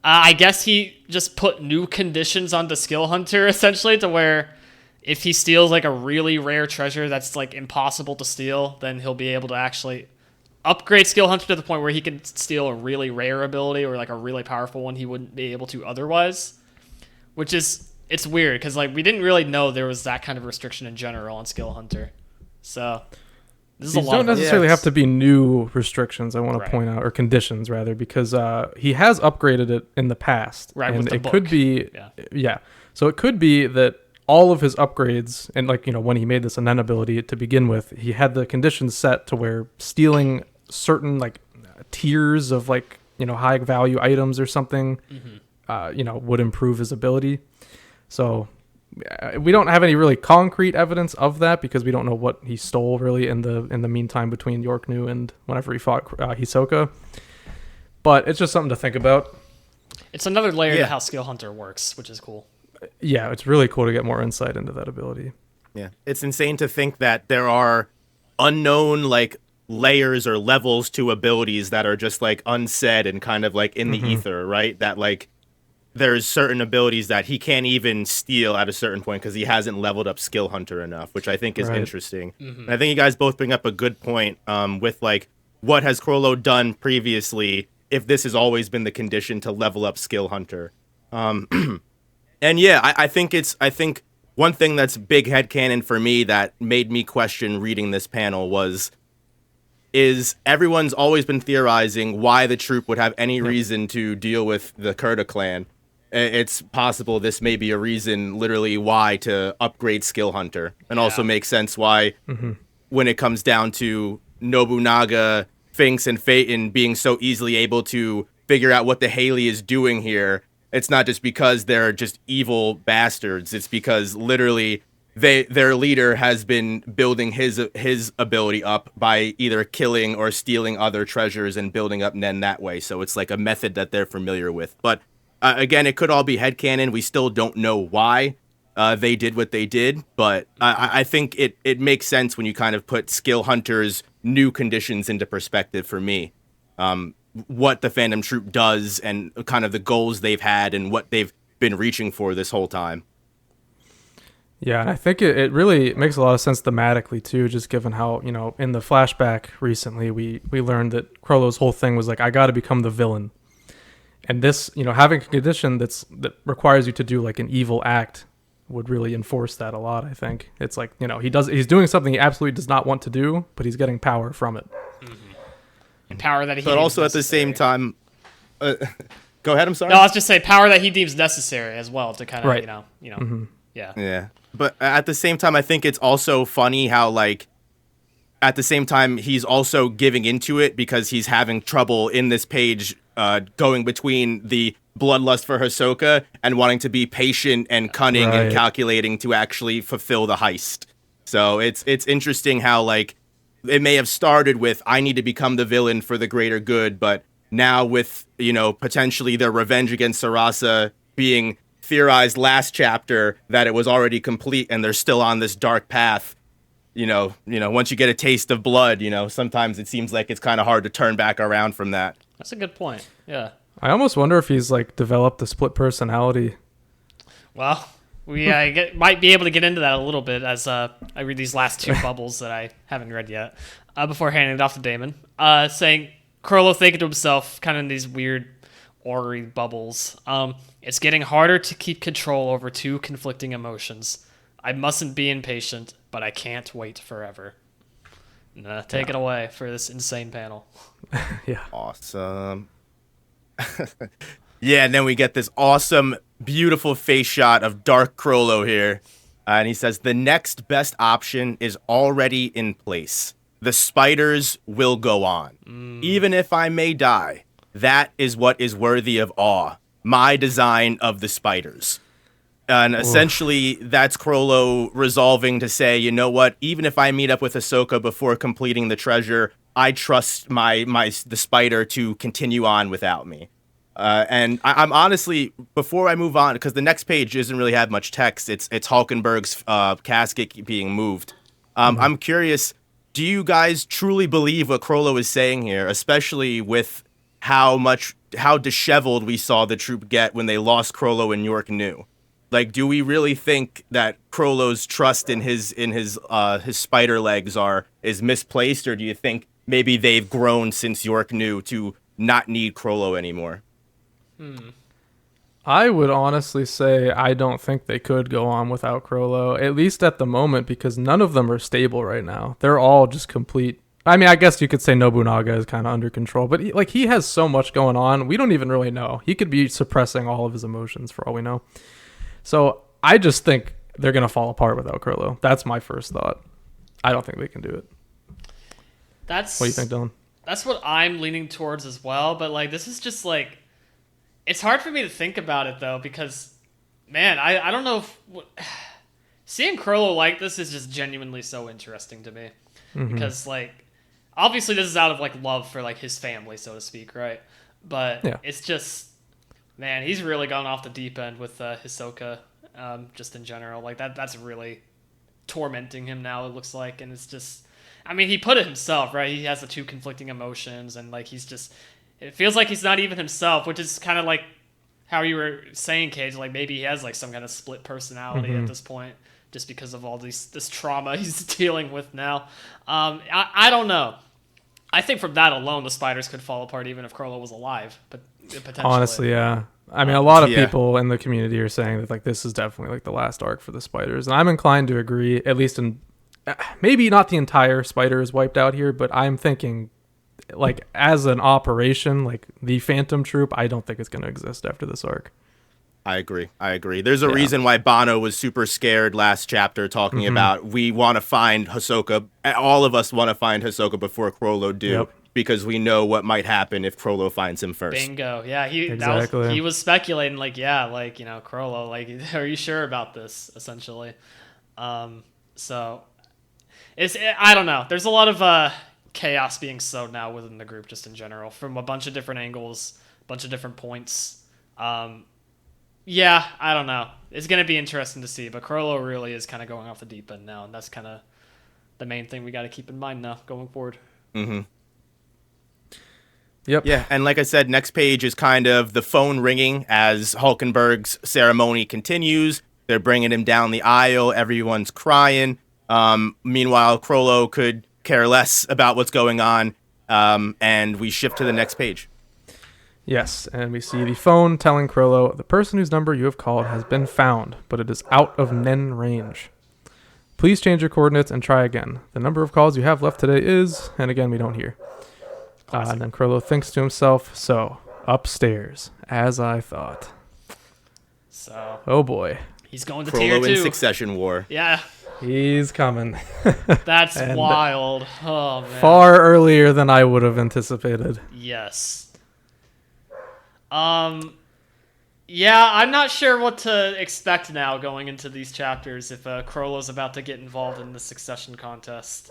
I guess he just put new conditions on the Skill Hunter, essentially, to where if he steals like a really rare treasure that's like impossible to steal, then he'll be able to actually upgrade Skill Hunter to the point where he can steal a really rare ability or like a really powerful one he wouldn't be able to otherwise. Which is, it's weird because like we didn't really know there was that kind of restriction in general on Skill Hunter. So this is These a lot. don't necessarily have to be new restrictions, I want to point out, or conditions rather, because he has upgraded it in the past. Right, and with the it book. could be So it could be that all of his upgrades, and like, when he made this Anen ability to begin with, he had the conditions set to where stealing certain like tiers of like, high value items or something, would improve his ability. So we don't have any really concrete evidence of that because we don't know what he stole really in the meantime between York New and whenever he fought Hisoka. But it's just something to think about. It's another layer to how Skill Hunter works, which is cool. Yeah, it's really cool to get more insight into that ability. Yeah, it's insane to think that there are unknown like layers or levels to abilities that are just like unsaid and kind of like in the ether, right? That like there's certain abilities that he can't even steal at a certain point because he hasn't leveled up Skill Hunter enough, which I think is interesting. And I think you guys both bring up a good point with like what has Chrollo done previously if this has always been the condition to level up Skill Hunter. And yeah, I think one thing that's big headcanon for me that made me question reading this panel is everyone's always been theorizing why the troop would have any reason to deal with the Kurta clan. It's possible this may be a reason literally why to upgrade Skill Hunter, and also makes sense why when it comes down to Nobunaga, Finks, and Phaeton being so easily able to figure out what the Haley is doing here. It's not just because they're just evil bastards. It's because literally their leader has been building his ability up by either killing or stealing other treasures and building up Nen that way. So it's like a method that they're familiar with. But again, it could all be headcanon. We still don't know why they did what they did. But I think it makes sense when you kind of put Skill Hunter's new conditions into perspective for me. What the Phantom Troop does and kind of the goals they've had and what they've been reaching for this whole time. Yeah, and I think it really makes a lot of sense thematically too, just given how, in the flashback recently, we learned that Chrollo's whole thing was like, I got to become the villain. And this, having a condition that requires you to do like an evil act would really enforce that a lot. I think it's like, he's doing something he absolutely does not want to do, but he's getting power from it. And power that he. But also at the same time, go ahead. I'm sorry. No, I was just saying power that he deems necessary as well to kind of, right. Yeah. Yeah. But at the same time, I think it's also funny how like. At the same time, he's also giving into it because he's having trouble in this page going between the bloodlust for Hisoka and wanting to be patient and cunning and calculating to actually fulfill the heist. So it's interesting how like it may have started with I need to become the villain for the greater good, but now with, potentially their revenge against Sarasa being theorized last chapter that it was already complete and they're still on this dark path. Once you get a taste of blood, sometimes it seems like it's kind of hard to turn back around from that. That's a good point. Yeah. I almost wonder if he's like developed a split personality. Well, we might be able to get into that a little bit as I read these last two bubbles that I haven't read yet before handing it off to Damon. Saying, Chrollo thinking to himself, kind of in these weird orrery bubbles, it's getting harder to keep control over two conflicting emotions. I mustn't be impatient, but I can't wait forever. Take it away for this insane panel. Yeah. Awesome. Yeah, and then we get this awesome, beautiful face shot of Dark Chrollo here. And he says, the next best option is already in place. The spiders will go on. Even if I may die, that is what is worthy of awe. My design of the spiders. And essentially, that's Chrollo resolving to say, you know what? Even if I meet up with Hisoka before completing the treasure, I trust the spider to continue on without me. And I'm honestly, before I move on, because the next page doesn't really have much text. It's Halkenburg's casket being moved. I'm curious. Do you guys truly believe what Chrollo is saying here, especially with how disheveled we saw the troop get when they lost Chrollo and York New? Like, do we really think that Chrollo's trust in his spider legs is misplaced, or do you think maybe they've grown since York New to not need Chrollo anymore? I would honestly say I don't think they could go on without Chrollo, at least at the moment, because none of them are stable right now. They're all just complete. I mean, I guess you could say Nobunaga is kind of under control, but he has so much going on. We don't even really know. He could be suppressing all of his emotions for all we know. So I just think they're going to fall apart without Chrollo. That's my first thought. I don't think they can do it. What do you think, Dylan? That's what I'm leaning towards as well. But like, this is just like, it's hard for me to think about it though, because man, I don't know if seeing Chrollo like this is just genuinely so interesting to me. Because like, obviously this is out of like love for like his family, so to speak. Right. But it's just, man, he's really gone off the deep end with Hisoka, just in general. Like that's really tormenting him now, it looks like. And it's just, I mean, he put it himself, right? He has the two conflicting emotions, and like he's just, it feels like he's not even himself, which is kind of like how you were saying, Kaige. Like maybe he has like some kind of split personality at this point, just because of all this trauma he's dealing with now. I don't know. I think from that alone, the spiders could fall apart even if Chrollo was alive. But potentially, honestly, yeah. I mean, a lot of people in the community are saying that like this is definitely like the last arc for the spiders, and I'm inclined to agree. At least in maybe not the entire spider is wiped out here, but I'm thinking like as an operation, like the Phantom Troop, I don't think it's going to exist after this arc. I agree. There's a reason why Bano was super scared last chapter, talking about we want to find Hisoka. All of us want to find Hisoka before Chrollo do, because we know what might happen if Chrollo finds him first. Bingo. Yeah, he was speculating like, Chrollo, like, are you sure about this? Essentially. So I don't know. There's a lot of chaos being sowed now within the group, just in general, from a bunch of different angles, a bunch of different points. Yeah, I don't know. It's going to be interesting to see, but Chrollo really is kind of going off the deep end now, and that's kind of the main thing we got to keep in mind now going forward. Yep. Yeah, and like I said, next page is kind of the phone ringing as Halkenburg's ceremony continues. They're bringing him down the aisle. Everyone's crying. Meanwhile, Chrollo could care less about what's going on, and we shift to the next page. Yes, and we see the phone telling Chrollo, the person whose number you have called has been found, but it is out of Nen range. Please change your coordinates and try again. The number of calls you have left today is, and again we don't hear. And then Chrollo thinks to himself, so, upstairs, as I thought. So. Oh boy. He's going to tier 2. Chrollo in Succession War. Yeah. He's coming. That's wild. Oh, man. Far earlier than I would have anticipated. Yes. Yeah, I'm not sure what to expect now going into these chapters if Chrollo's about to get involved in the succession contest.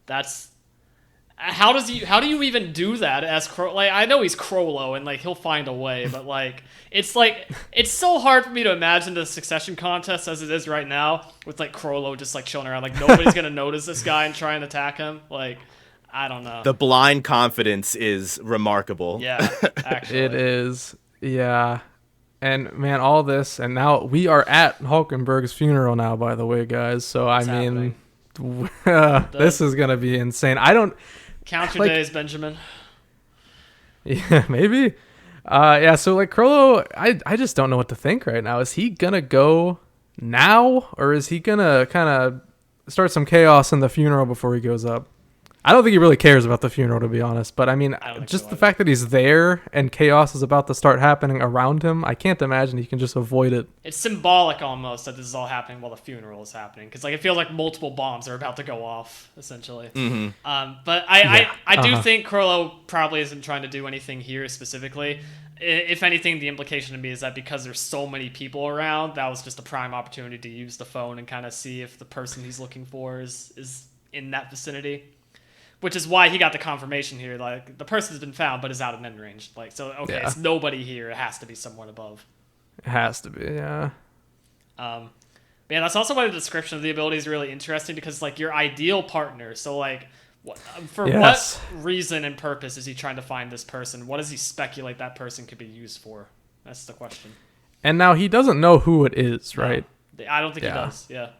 That's how do you even do that as Chrollo? Like, I know he's Chrollo and like he'll find a way, but it's so hard for me to imagine the succession contest as it is right now with like Chrollo just like chilling around, like nobody's gonna notice this guy and try and attack him. Like, I don't know. The blind confidence is remarkable. Yeah, actually. It is. Yeah. And man, all this, and now we are at Halkenburg's funeral now, by the way, guys. So What's I mean, this is gonna be insane. I don't count your days, Benjamin. Yeah, maybe. Yeah. So like Chrollo, I just don't know what to think right now. Is he gonna go now, or is he gonna kind of start some chaos in the funeral before he goes up? I don't think he really cares about the funeral, to be honest. But I mean, just the fact that he's there and chaos is about to start happening around him, I can't imagine he can just avoid it. It's symbolic almost that this is all happening while the funeral is happening, because like it feels like multiple bombs are about to go off, essentially. Mm-hmm. But I do think Chrollo probably isn't trying to do anything here specifically. If anything, the implication to me is that because there's so many people around, that was just a prime opportunity to use the phone and kind of see if the person he's looking for is in that vicinity. Which is why he got the confirmation here. Like, the person's been found, but is out of end range. Like, so, okay, It's nobody here. It has to be someone above. It has to be, yeah. But yeah, that's also why the description of the ability is really interesting, because, like, your ideal partner. So, like, what reason and purpose is he trying to find this person? What does he speculate that person could be used for? That's the question. And now he doesn't know who it is, right? No, I don't think he does, yeah.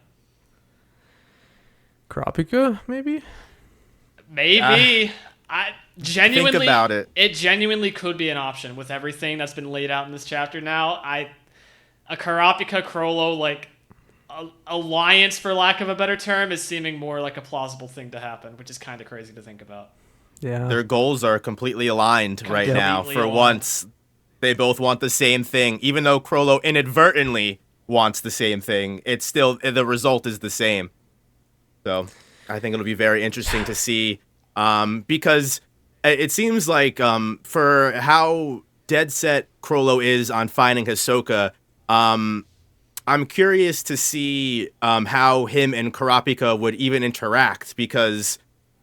Karapika, maybe? Maybe. I genuinely think about it. It genuinely could be an option with everything that's been laid out in this chapter now. A Karapika Chrollo like alliance, for lack of a better term, is seeming more like a plausible thing to happen, which is kind of crazy to think about. Yeah. Their goals are completely aligned right now. For once, they both want the same thing. Even though Chrollo inadvertently wants the same thing, it's still the result is the same. So I think it'll be very interesting to see, because it seems like for how dead set Chrollo is on finding Hisoka, I'm curious to see how him and Karapika would even interact, because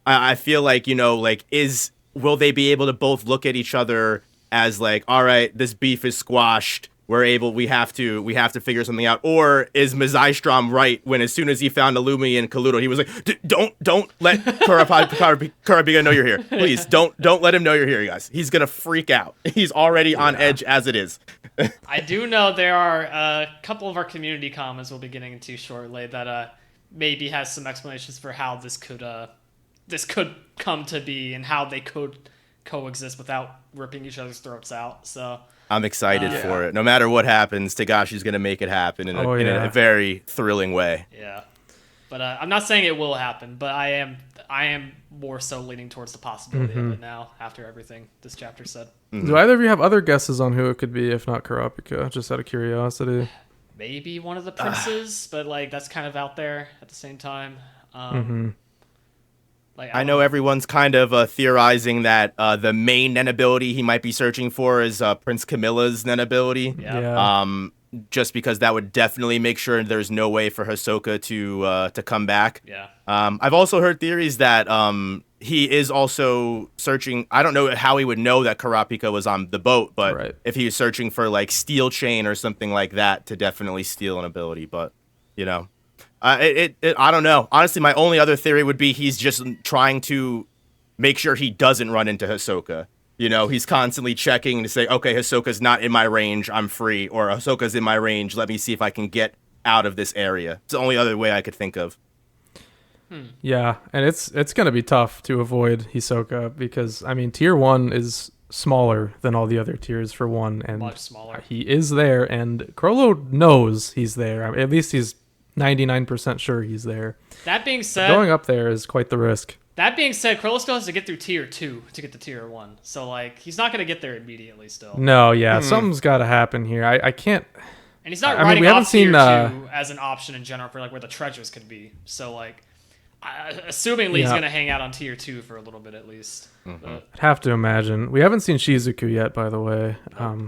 I feel like, will they be able to both look at each other as like, all right, this beef is squashed. We have to figure something out. Or is Mizystrom right when as soon as he found Illumi and Kaluto, he was like, don't let Karapika know you're here. Please, don't let him know you're here, guys. He's going to freak out. He's already on edge as it is. I do know there are a couple of our community comments we'll be getting into shortly that maybe has some explanations for how this could come to be and how they could coexist without ripping each other's throats out. So I'm excited for it. No matter what happens, Tagashi's going to make it happen in a very thrilling way. Yeah. But I'm not saying it will happen, but I am more so leaning towards the possibility of it now after everything this chapter said. Mm-hmm. Do either of you have other guesses on who it could be, if not Karapika, just out of curiosity? Maybe one of the princes, but like that's kind of out there at the same time. I know everyone's kind of theorizing that the main Nen ability he might be searching for is Prince Camilla's Nen ability. Yeah. Just because that would definitely make sure there's no way for Hisoka to come back. Yeah. I've also heard theories that he is also searching. I don't know how he would know that Karapika was on the boat, but if he was searching for like Steel Chain or something like that to definitely steal an ability, but I don't know. Honestly, my only other theory would be he's just trying to make sure he doesn't run into Hisoka. He's constantly checking to say, okay, Hisoka's not in my range, I'm free, or Hisoka's in my range, let me see if I can get out of this area. It's the only other way I could think of. Yeah, and it's going to be tough to avoid Hisoka because, I mean, Tier 1 is smaller than all the other tiers for one, and Much smaller. he is there, and Chrollo knows he's there. I mean, at least he's 99% sure he's there. That being said, Going up there is quite the risk. That being said, Chrollo still has to get through tier 2 to get to tier 1. So, like, he's not going to get there immediately still. No, yeah, something's got to happen here. I can't... And he's not I mean, writing we haven't off tier seen, 2 as an option in general for, like, where the treasures could be. So, like, assumingly he's going to hang out on tier 2 for a little bit at least. I'd have to imagine. We haven't seen Shizuku yet, by the way.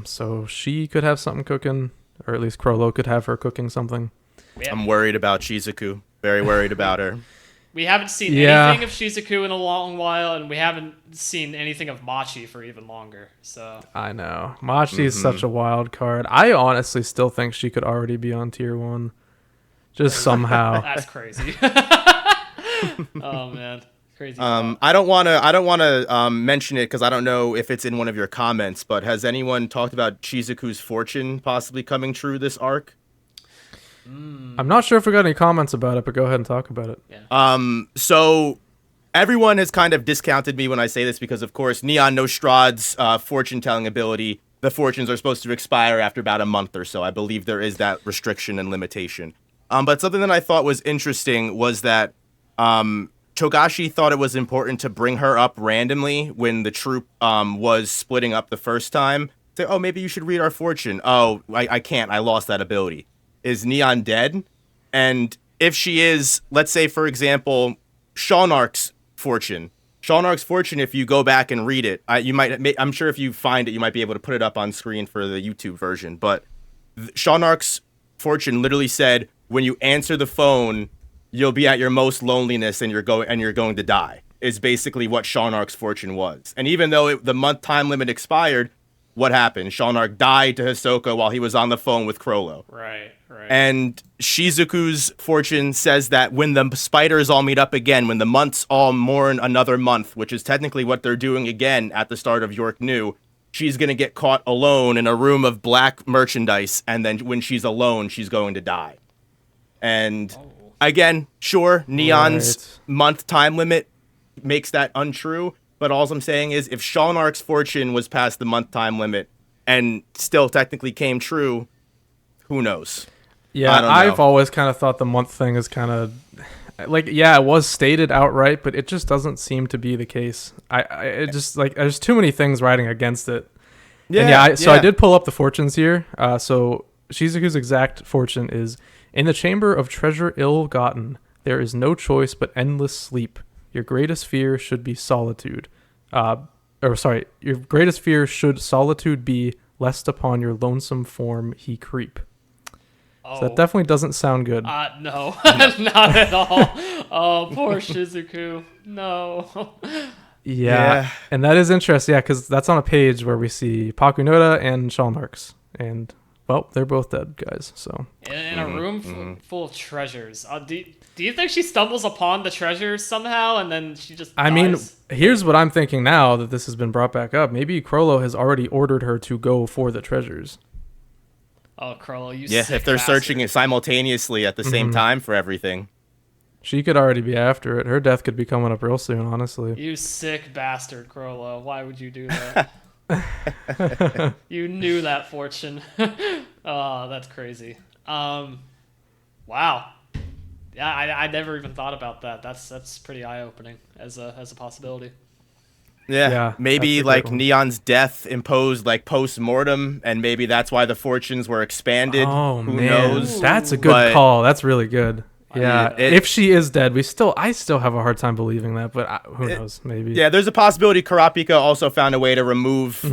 So she could have something cooking, or at least Chrollo could have her cooking something. I'm worried about Shizuku. Very worried about her. We haven't seen anything of Shizuku in a long while, and we haven't seen anything of Machi for even longer. So I know. Machi is such a wild card. I honestly still think she could already be on tier 1. Just somehow. That's crazy. Oh, man. Crazy. I don't want to mention it because I don't know if it's in one of your comments, but has anyone talked about Shizuku's fortune possibly coming true this arc? I'm not sure if we got any comments about it, but go ahead and talk about it. Yeah. So everyone has kind of discounted me when I say this because, of course, Neon Nostrad's fortune-telling ability, the fortunes are supposed to expire after about a month or so. I believe there is that restriction and limitation. But something that I thought was interesting was that Togashi thought it was important to bring her up randomly when the troop was splitting up the first time. Say, oh, maybe you should read our fortune. Oh, I can't. I lost that ability. Is Neon dead? And if she is, let's say, for example, Shawnark's fortune. Shawnark's fortune, if you go back and read it, I'm sure if you find it, you might be able to put it up on screen for the YouTube version. But Shawnark's fortune literally said, when you answer the phone, you'll be at your most loneliness and you're going to die. Is basically what Shawnark's fortune was. And even though the month time limit expired, what happened? Shawnark died to Hisoka while he was on the phone with Chrollo. Right. And Shizuku's fortune says that when the spiders all meet up again, when the months all mourn another month, which is technically what they're doing again at the start of York New, she's going to get caught alone in a room of black merchandise, and then when she's alone, she's going to die. And again, sure, Neon's month time limit makes that untrue, but all I'm saying is if Shawnark's fortune was past the month time limit and still technically came true, who knows? Yeah, I've always kind of thought the month thing is kind of like, yeah, it was stated outright, but it just doesn't seem to be the case. It just like there's too many things riding against it. Yeah, so I did pull up the fortunes here. So Shizuku's exact fortune is: in the chamber of treasure ill-gotten, there is no choice but endless sleep. Your greatest fear should be solitude. Your greatest fear should solitude be, lest upon your lonesome form he creep. Oh. So that definitely doesn't sound good. No, not at all. Oh, poor Shizuku. No. Yeah, and that is interesting, because that's on a page where we see Pakunoda and Shawnarks, and well, they're both dead, guys. So in a room full of treasures. Do you think she stumbles upon the treasures somehow, and then she just dies? I mean, here's what I'm thinking now that this has been brought back up. Maybe Chrollo has already ordered her to go for the treasures. Oh, Chrollo, you sick if they're bastard. searching it simultaneously at the same time for everything. She could already be after it. Her death could be coming up real soon, honestly. You sick bastard, Chrollo. Why would you do that? You knew that fortune. Oh, that's crazy. Wow. Yeah, I never even thought about that. That's pretty eye-opening as a possibility. Yeah, maybe like Neon's death imposed like post-mortem, and maybe that's why the fortunes were expanded. Oh, Who man. knows? That's a good call. That's really good. Yeah, if she is dead, I still have a hard time believing that, but who knows? Maybe. Yeah, there's a possibility Kurapika also found a way to remove,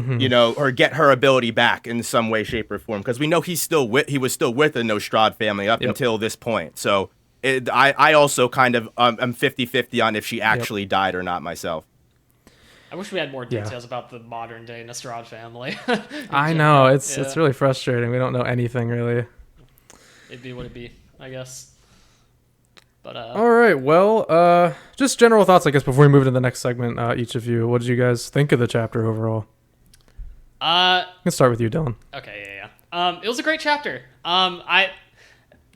or get her ability back in some way, shape, or form, because we know he was still with the Nostrad family up until this point. So I also kind of I'm 50-50 on if she actually died or not myself. I wish we had more details about the modern day Nostrad family. I know, it's really frustrating. We don't know anything really. It'd be what it'd be, I guess. But all right, well, just general thoughts, I guess, before we move to the next segment. Each of you, what did you guys think of the chapter overall? I can start with you, Dylan. Okay, yeah. It was a great chapter.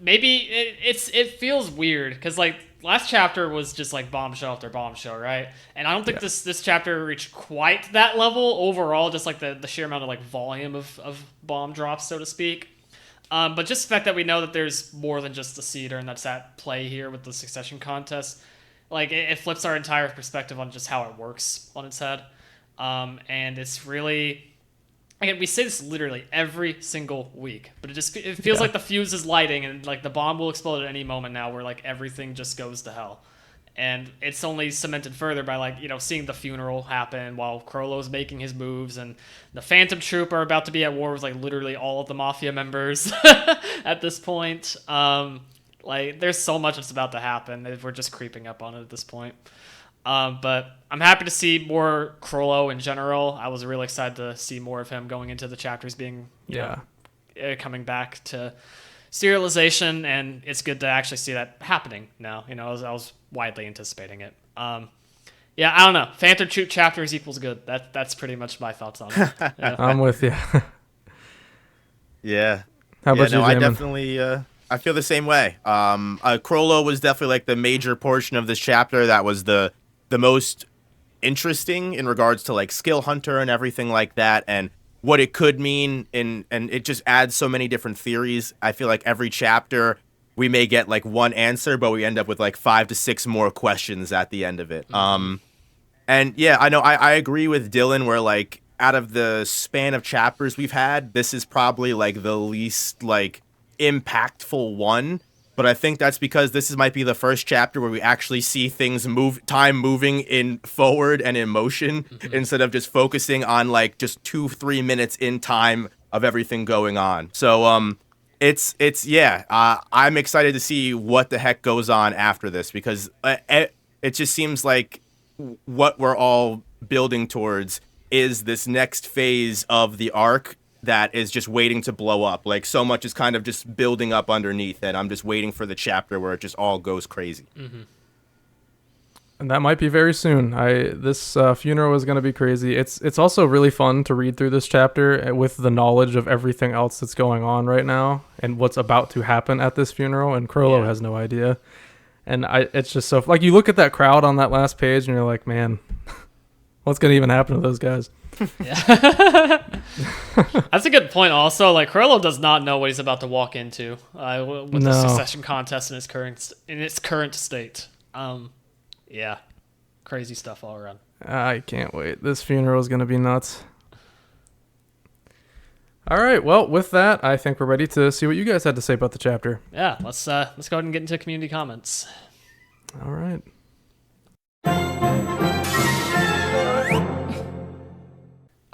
It feels weird because like last chapter was just like bombshell after bombshell, right? And I don't think this chapter reached quite that level overall, just like the sheer amount of like volume of bomb drops, so to speak. But just the fact that we know that there's more than just the cedar, and that's at play here with the succession contest, like it flips our entire perspective on just how it works on its head. And it's really, again, we say this literally every single week, but it feels like the fuse is lighting, and like the bomb will explode at any moment now, where like everything just goes to hell. And it's only cemented further by like, seeing the funeral happen while Chrollo's making his moves, and the Phantom Troop are about to be at war with like literally all of the Mafia members at this point. Like there's so much that's about to happen. We're just creeping up on it at this point. But I'm happy to see more Chrollo in general. I was really excited to see more of him going into the chapters, being coming back to serialization, and it's good to actually see that happening now. I was widely anticipating it. I don't know. Phantom Troop chapters equals good. That's pretty much my thoughts on it. Yeah. I'm with you. Yeah. How about you, I Damon? definitely I feel the same way. Chrollo was definitely like the major portion of this chapter that was the most interesting in regards to like skill hunter and everything like that, and what it could mean, and it just adds so many different theories. I feel like every chapter we may get like one answer, but we end up with like 5 to 6 more questions at the end of it. And yeah, I know I agree with Dylan where like out of the span of chapters we've had, this is probably like the least like impactful one. But I think that's because this might be the first chapter where we actually see things time moving in forward and in motion, instead of just focusing on like just 2-3 minutes in time of everything going on. So I'm excited to see what the heck goes on after this, because it just seems like what we're all building towards is this next phase of the arc that is just waiting to blow up. Like so much is kind of just building up underneath it. I'm just waiting for the chapter where it just all goes crazy. And that might be very soon. This funeral is going to be crazy. It's also really fun to read through this chapter with the knowledge of everything else that's going on right now and what's about to happen at this funeral. And Chrollo has no idea. And it's just so like you look at that crowd on that last page and you're like, man, what's going to even happen to those guys? Yeah. That's a good point also. Like Chrollo does not know what he's about to walk into with the succession contest in its current state. Yeah. Crazy stuff all around. I can't wait. This funeral is going to be nuts. All right. Well, with that, I think we're ready to see what you guys had to say about the chapter. Yeah, let's go ahead and get into community comments. All right.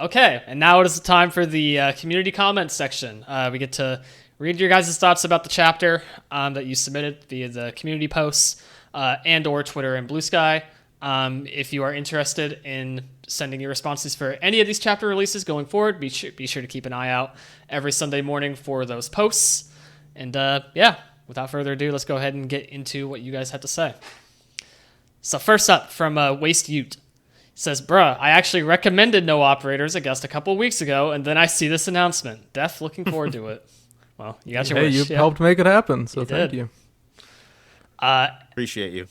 Okay, and now it is the time for the community comments section. We get to read your guys' thoughts about the chapter that you submitted via the community posts and or Twitter and Bluesky. If you are interested in sending your responses for any of these chapter releases going forward, be sure to keep an eye out every Sunday morning for those posts. And without further ado, let's go ahead and get into what you guys had to say. So first up, from Waste Ute. Says, bruh, I actually recommended No Operators a guest a couple weeks ago, and then I see this announcement. Def looking forward to it. Well, you got your wish. Hey, you helped make it happen, so thank you. Appreciate you.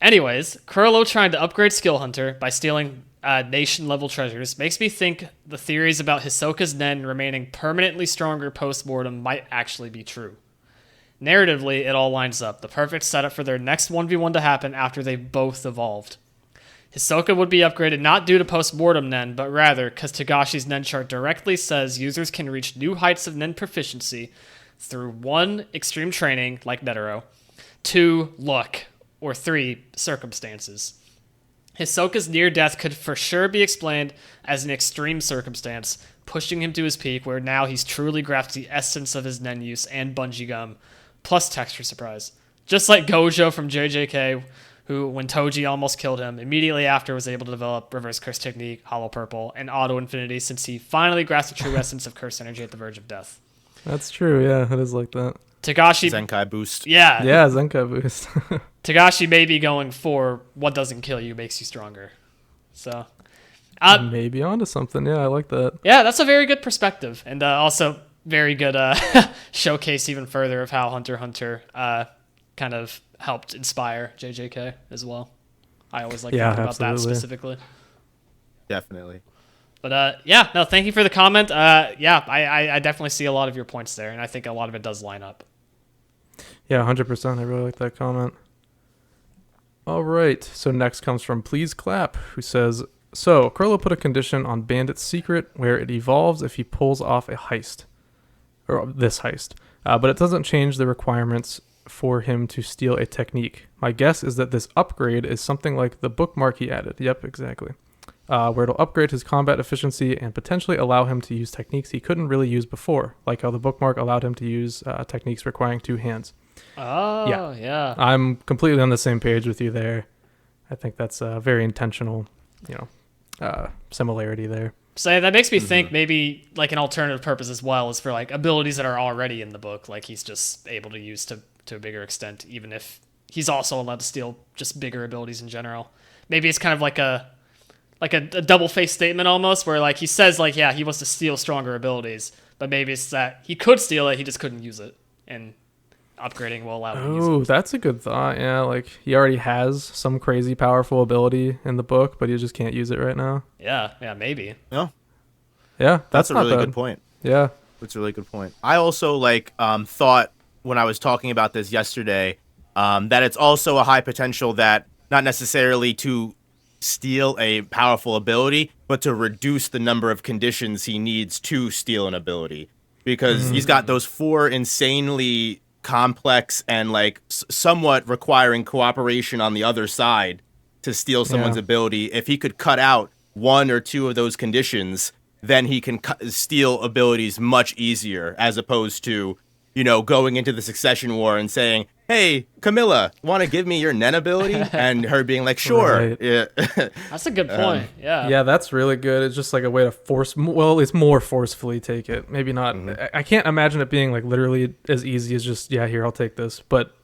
Anyways, Chrollo trying to upgrade Skill Hunter by stealing nation-level treasures makes me think the theories about Hisoka's Nen remaining permanently stronger post-mortem might actually be true. Narratively, it all lines up. The perfect setup for their next 1v1 to happen after they both evolved. Hisoka would be upgraded not due to post-mortem Nen, but rather because Togashi's Nen chart directly says users can reach new heights of Nen proficiency through 1, extreme training, like Netero, 2, luck, or 3, circumstances. Hisoka's near-death could for sure be explained as an extreme circumstance, pushing him to his peak where now he's truly grasped the essence of his Nen use and bungee gum, plus texture surprise. Just like Gojo from JJK, who, when Toji almost killed him, immediately after was able to develop Reverse Curse Technique, Hollow Purple, and Auto Infinity since he finally grasped the true essence of Curse Energy at the verge of death. That's true, yeah, it is like that. Togashi... Zenkai boost. Yeah. Yeah, Zenkai boost. Togashi may be going for what doesn't kill you makes you stronger. So... maybe onto something, yeah, I like that. Yeah, that's a very good perspective. And also very good showcase even further of how Hunter x Hunter kind of helped inspire JJK as well. I always like Yeah, thinking about that absolutely. specifically. Definitely. But yeah, no, thank you for the comment. Yeah, I definitely see a lot of your points there, and I think a lot of it does line up. Yeah, 100%. I really like that comment. All right. So next comes from Please Clap, who says, so Chrollo put a condition on Bandit's secret where it evolves if he pulls off a heist. Or this heist. But it doesn't change the requirements for him to steal a technique. My guess is that this upgrade is something like the bookmark he added. Yep, exactly. Where it'll upgrade his combat efficiency and potentially allow him to use techniques he couldn't really use before, like how the bookmark allowed him to use techniques requiring 2 hands. Oh, yeah. I'm completely on the same page with you there. I think that's a very intentional, similarity there. So that makes me think maybe like an alternative purpose as well is for like abilities that are already in the book, like he's just able to use to a bigger extent, even if he's also allowed to steal just bigger abilities in general. Maybe it's kind of like a double-faced statement almost, where like he says like, yeah, he wants to steal stronger abilities, but maybe it's that he could steal it, he just couldn't use it, and upgrading will allow him to use it. Oh, that's a good thought. Yeah, like he already has some crazy powerful ability in the book, but he just can't use it right now. Yeah, maybe. No, Yeah, that's a not really bad. good point. Yeah. That's a really good point. I also thought when I was talking about this yesterday that it's also a high potential that not necessarily to steal a powerful ability, but to reduce the number of conditions he needs to steal an ability, because he's got those 4 insanely complex and like somewhat requiring cooperation on the other side to steal someone's ability. If he could cut out 1 or 2 of those conditions, then he can steal abilities much easier, as opposed to, going into the succession war and saying, hey, Camilla, want to give me your Nen ability? And her being like, sure. Right. Yeah. That's a good point. Yeah. Yeah, that's really good. It's just like a way to it's more forcefully take it. Maybe not. I can't imagine it being like literally as easy as just, yeah, here, I'll take this. But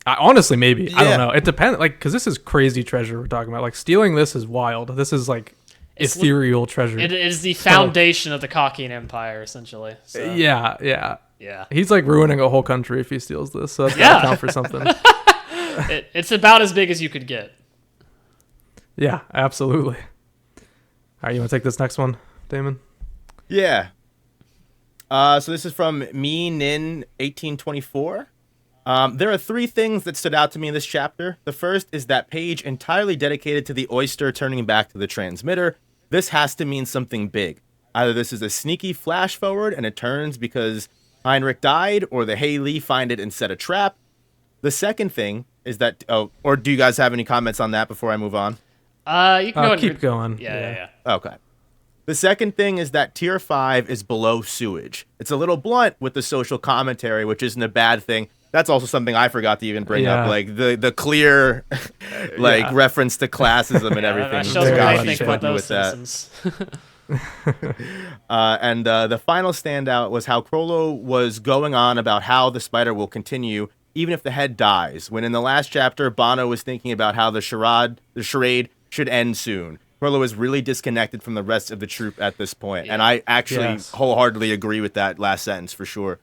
honestly, maybe. I don't know. It depends. Like, because this is crazy treasure we're talking about. Like, stealing this is wild. This is like ethereal treasure. It is the foundation of the Kakian Empire, essentially. So. Yeah. Yeah. He's like ruining a whole country if he steals this. So that's Yeah. gotta count for something. It's about as big as you could get. Yeah, absolutely. All right, you want to take this next one, Damon? Yeah. So this is from Me Nin 1824. There are 3 things that stood out to me in this chapter. The first is that page entirely dedicated to the oyster turning back to the transmitter. This has to mean something big. Either this is a sneaky flash forward and it turns because Heinrich died, or the Haley find it and set a trap. The second thing is that, or do you guys have any comments on that before I move on? You can go Keep going. Yeah. Okay. The second thing is that tier 5 is below sewage. It's a little blunt with the social commentary, which isn't a bad thing. That's also something I forgot to even bring up, like the clear, reference to classism and everything. That shows what I He's think about putting those citizens. And the final standout was how Chrollo was going on about how the spider will continue even if the head dies, when in the last chapter, Bono was thinking about how the charade should end soon. Chrollo is really disconnected from the rest of the troop at this point, and I actually wholeheartedly agree with that last sentence for sure.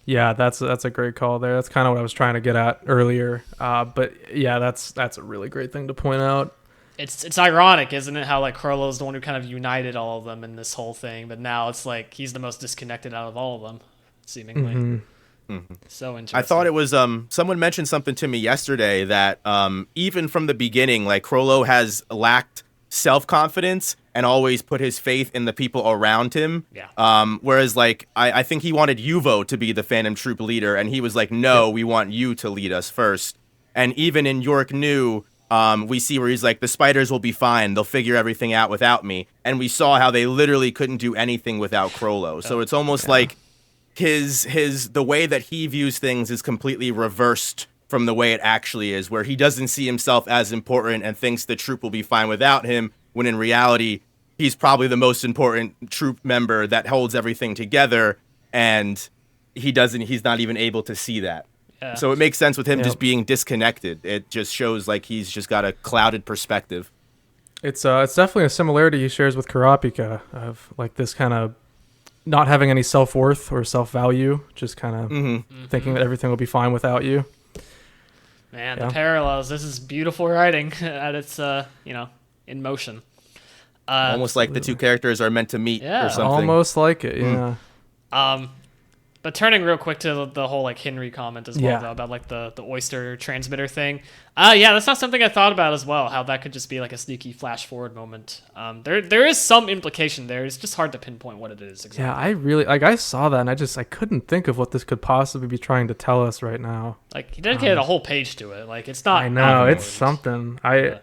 Yeah, that's a great call there. That's kind of what I was trying to get at earlier. But yeah, that's a really great thing to point out. It's ironic, isn't it? How like Chrollo's the one who kind of united all of them in this whole thing, but now it's like he's the most disconnected out of all of them, seemingly. Mm-hmm. So interesting. I thought it was someone mentioned something to me yesterday that even from the beginning, like Chrollo has lacked self-confidence and always put his faith in the people around him. Yeah. Whereas like I think he wanted Yuvo to be the Phantom Troop leader, and he was like, no, we want you to lead us first. And even in York New, we see where he's like, the spiders will be fine. They'll figure everything out without me. And we saw how they literally couldn't do anything without Chrollo. So it's almost like the way that he views things is completely reversed from the way it actually is, where he doesn't see himself as important and thinks the troop will be fine without him, when in reality, he's probably the most important troop member that holds everything together, and he's not even able to see that. Yeah. So it makes sense with him just being disconnected. It just shows like he's just got a clouded perspective. It's definitely a similarity he shares with Kurapika, of like this kind of not having any self-worth or self-value, just kind of thinking that everything will be fine without you. Man, Yeah. the parallels. This is beautiful writing at its, in motion. Almost like the two characters are meant to meet Yeah. or something. Almost like it, yeah. But turning real quick to the whole like Henry comment as well, Yeah. though, about like the oyster transmitter thing. Yeah, that's not something I thought about as well. How that could just be like a sneaky flash forward moment. There is some implication there. It's just hard to pinpoint what it is exactly. Yeah, I really I saw that and I couldn't think of what this could possibly be trying to tell us right now. Like he dedicated a whole page to it. Like it's not. I know it's important. something.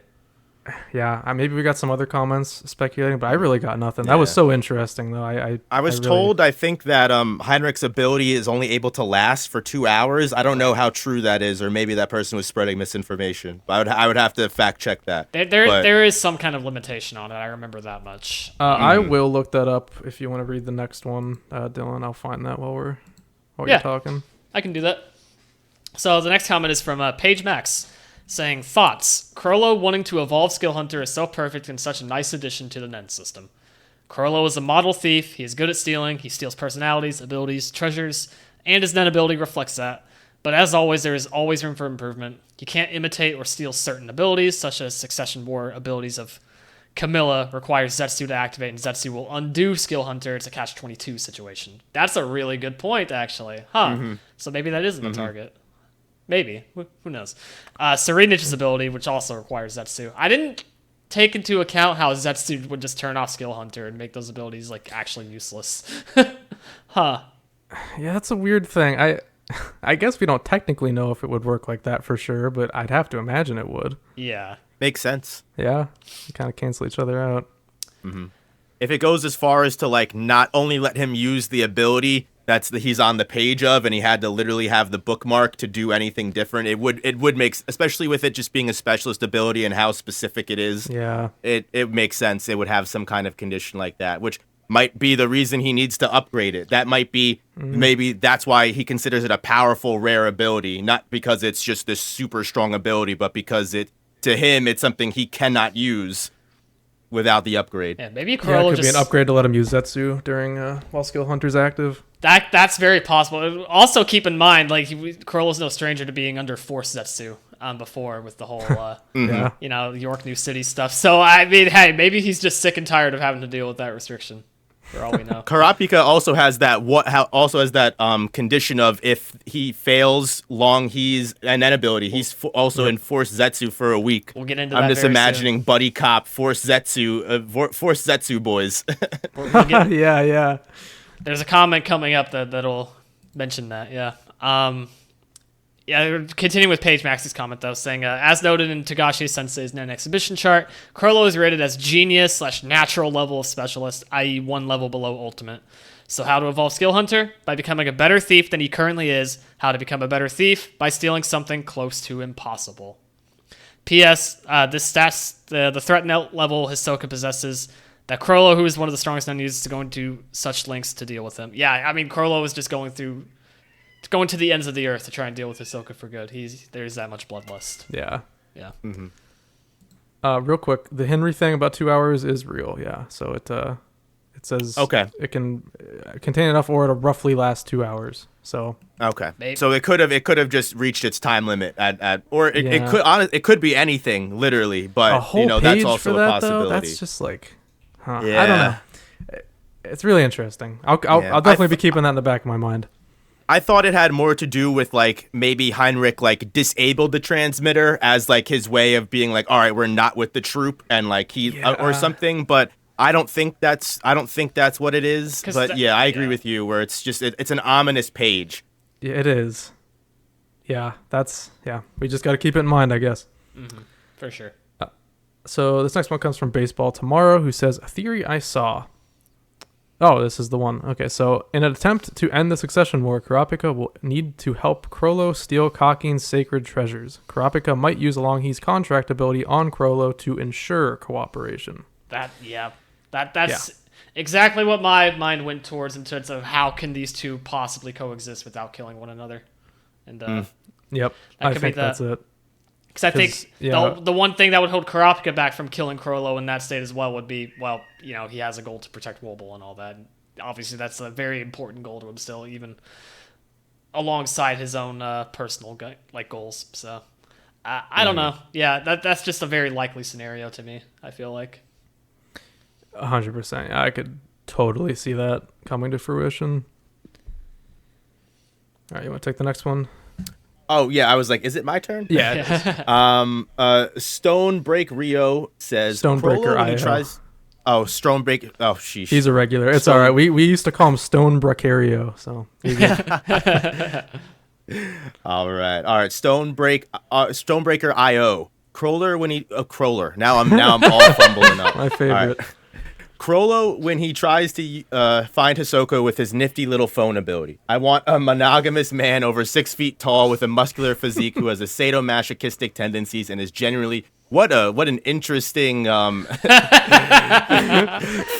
Maybe we got some other comments speculating, but I really got nothing. That was so interesting, though. I was told, I think that Heinrich's ability is only able to last for 2 hours. I don't know how true that is, or maybe that person was spreading misinformation. But I would have to fact check that. There is some kind of limitation on it. I remember that much. I will look that up if you want to read the next one, Dylan. I'll find that while you're talking. I can do that. So the next comment is from Page Max, saying, thoughts. Chrollo wanting to evolve Skill Hunter is so perfect and such a nice addition to the Nen system. Chrollo is a model thief. He is good at stealing. He steals personalities, abilities, treasures, and his Nen ability reflects that. But as always, there is always room for improvement. You can't imitate or steal certain abilities, such as Succession War abilities of Camilla requires Zetsu to activate, and Zetsu will undo Skill Hunter. It's a catch-22 situation. That's a really good point, actually. So maybe that isn't the target. Maybe. Who knows? Serenit's ability, which also requires Zetsu. I didn't take into account how Zetsu would just turn off Skill Hunter and make those abilities like actually useless. Yeah, that's a weird thing. I guess we don't technically know if it would work like that for sure, but I'd have to imagine it would. Yeah. Makes sense. Yeah, you kind of cancel each other out. If it goes as far as to like not only let him use the ability he's on the page of, and he had to literally have the bookmark to do anything different, it would make, especially with it just being a specialist ability and how specific it is. Yeah, it makes sense. It would have some kind of condition like that, which might be the reason he needs to upgrade it. That might be maybe that's why he considers it a powerful, rare ability, not because it's just this super strong ability, but because to him it's something he cannot use without the upgrade. Yeah, maybe it Chrollo could be an upgrade to let him use Zetsu during while Skill Hunter's active. That's very possible. Also, keep in mind, like Chrollo's no stranger to being under Force Zetsu before with the whole, York New City stuff. So I mean, hey, maybe he's just sick and tired of having to deal with that restriction. For all we know. Karapika also has that condition of if he fails he's an ability. He's also enforced Zetsu for a week. We'll get into that. I'm just very imagining soon. buddy cop force Zetsu boys. Yeah. There's a comment coming up that'll mention that. Yeah. Continuing with Page Max's comment, though, saying, as noted in Togashi Sensei's Nen exhibition chart, Chrollo is rated as genius/natural level of specialist, i.e. one level below ultimate. So how to evolve Skill Hunter? By becoming a better thief than he currently is. How to become a better thief? By stealing something close to impossible. P.S. This stats, the threat level Hisoka possesses, that Chrollo, who is one of the strongest Nen users, is going to such lengths to deal with him. Yeah, I mean, Chrollo is just going to the ends of the earth to try and deal with Hisoka for good. There's that much bloodlust. Yeah. Yeah. Real quick, the Henry thing about 2 hours is real. Yeah. So it says it can contain enough ore to roughly last 2 hours. So maybe. So it could have just reached its time limit it could be anything literally, but a whole that's page also for that, a possibility. Though, that's just like, Yeah. I don't know. It's really interesting. I'll definitely be keeping that in the back of my mind. I thought it had more to do with like maybe Heinrich like disabled the transmitter as like his way of being like, all right, we're not with the troop, and like or something. But I don't think that's what it is. But I agree with you where it's just it's an ominous page. Yeah, it is. Yeah, we just got to keep it in mind, I guess. For sure. So this next one comes from Baseball Tomorrow, who says, a theory I saw. Oh, this is the one. Okay, so in an attempt to end the succession war, Kurapika will need to help Chrollo steal Kakin's sacred treasures. Kurapika might use a Longhe's contract ability on Chrollo to ensure cooperation. That's exactly what my mind went towards in terms of how can these two possibly coexist without killing one another. And yep, I think that's it. Because I think the one thing that would hold Kurapika back from killing Chrollo in that state as well would be, he has a goal to protect Wobble and all that. And obviously, that's a very important goal to him still, even alongside his own personal goals. So, I don't know. Yeah, that's just a very likely scenario to me, I feel like. 100%. I could totally see that coming to fruition. All right, you want to take the next one? Oh, yeah, I was like, is it my turn? Yeah. It is. Stonebreak Rio says... Stonebreaker when he IO. tries... Oh, Stonebreak... Oh, sheesh. He's a regular. It's all right. We used to call him Stonebreakerio, so... All right. Stonebreaker IO. Chrollo when he... Chrollo. Now I'm all fumbling up. My favorite. All right. Chrollo when he tries to find Hisoka with his nifty little phone ability. I want a monogamous man over 6 feet tall with a muscular physique who has a sadomasochistic tendencies and is generally... What an interesting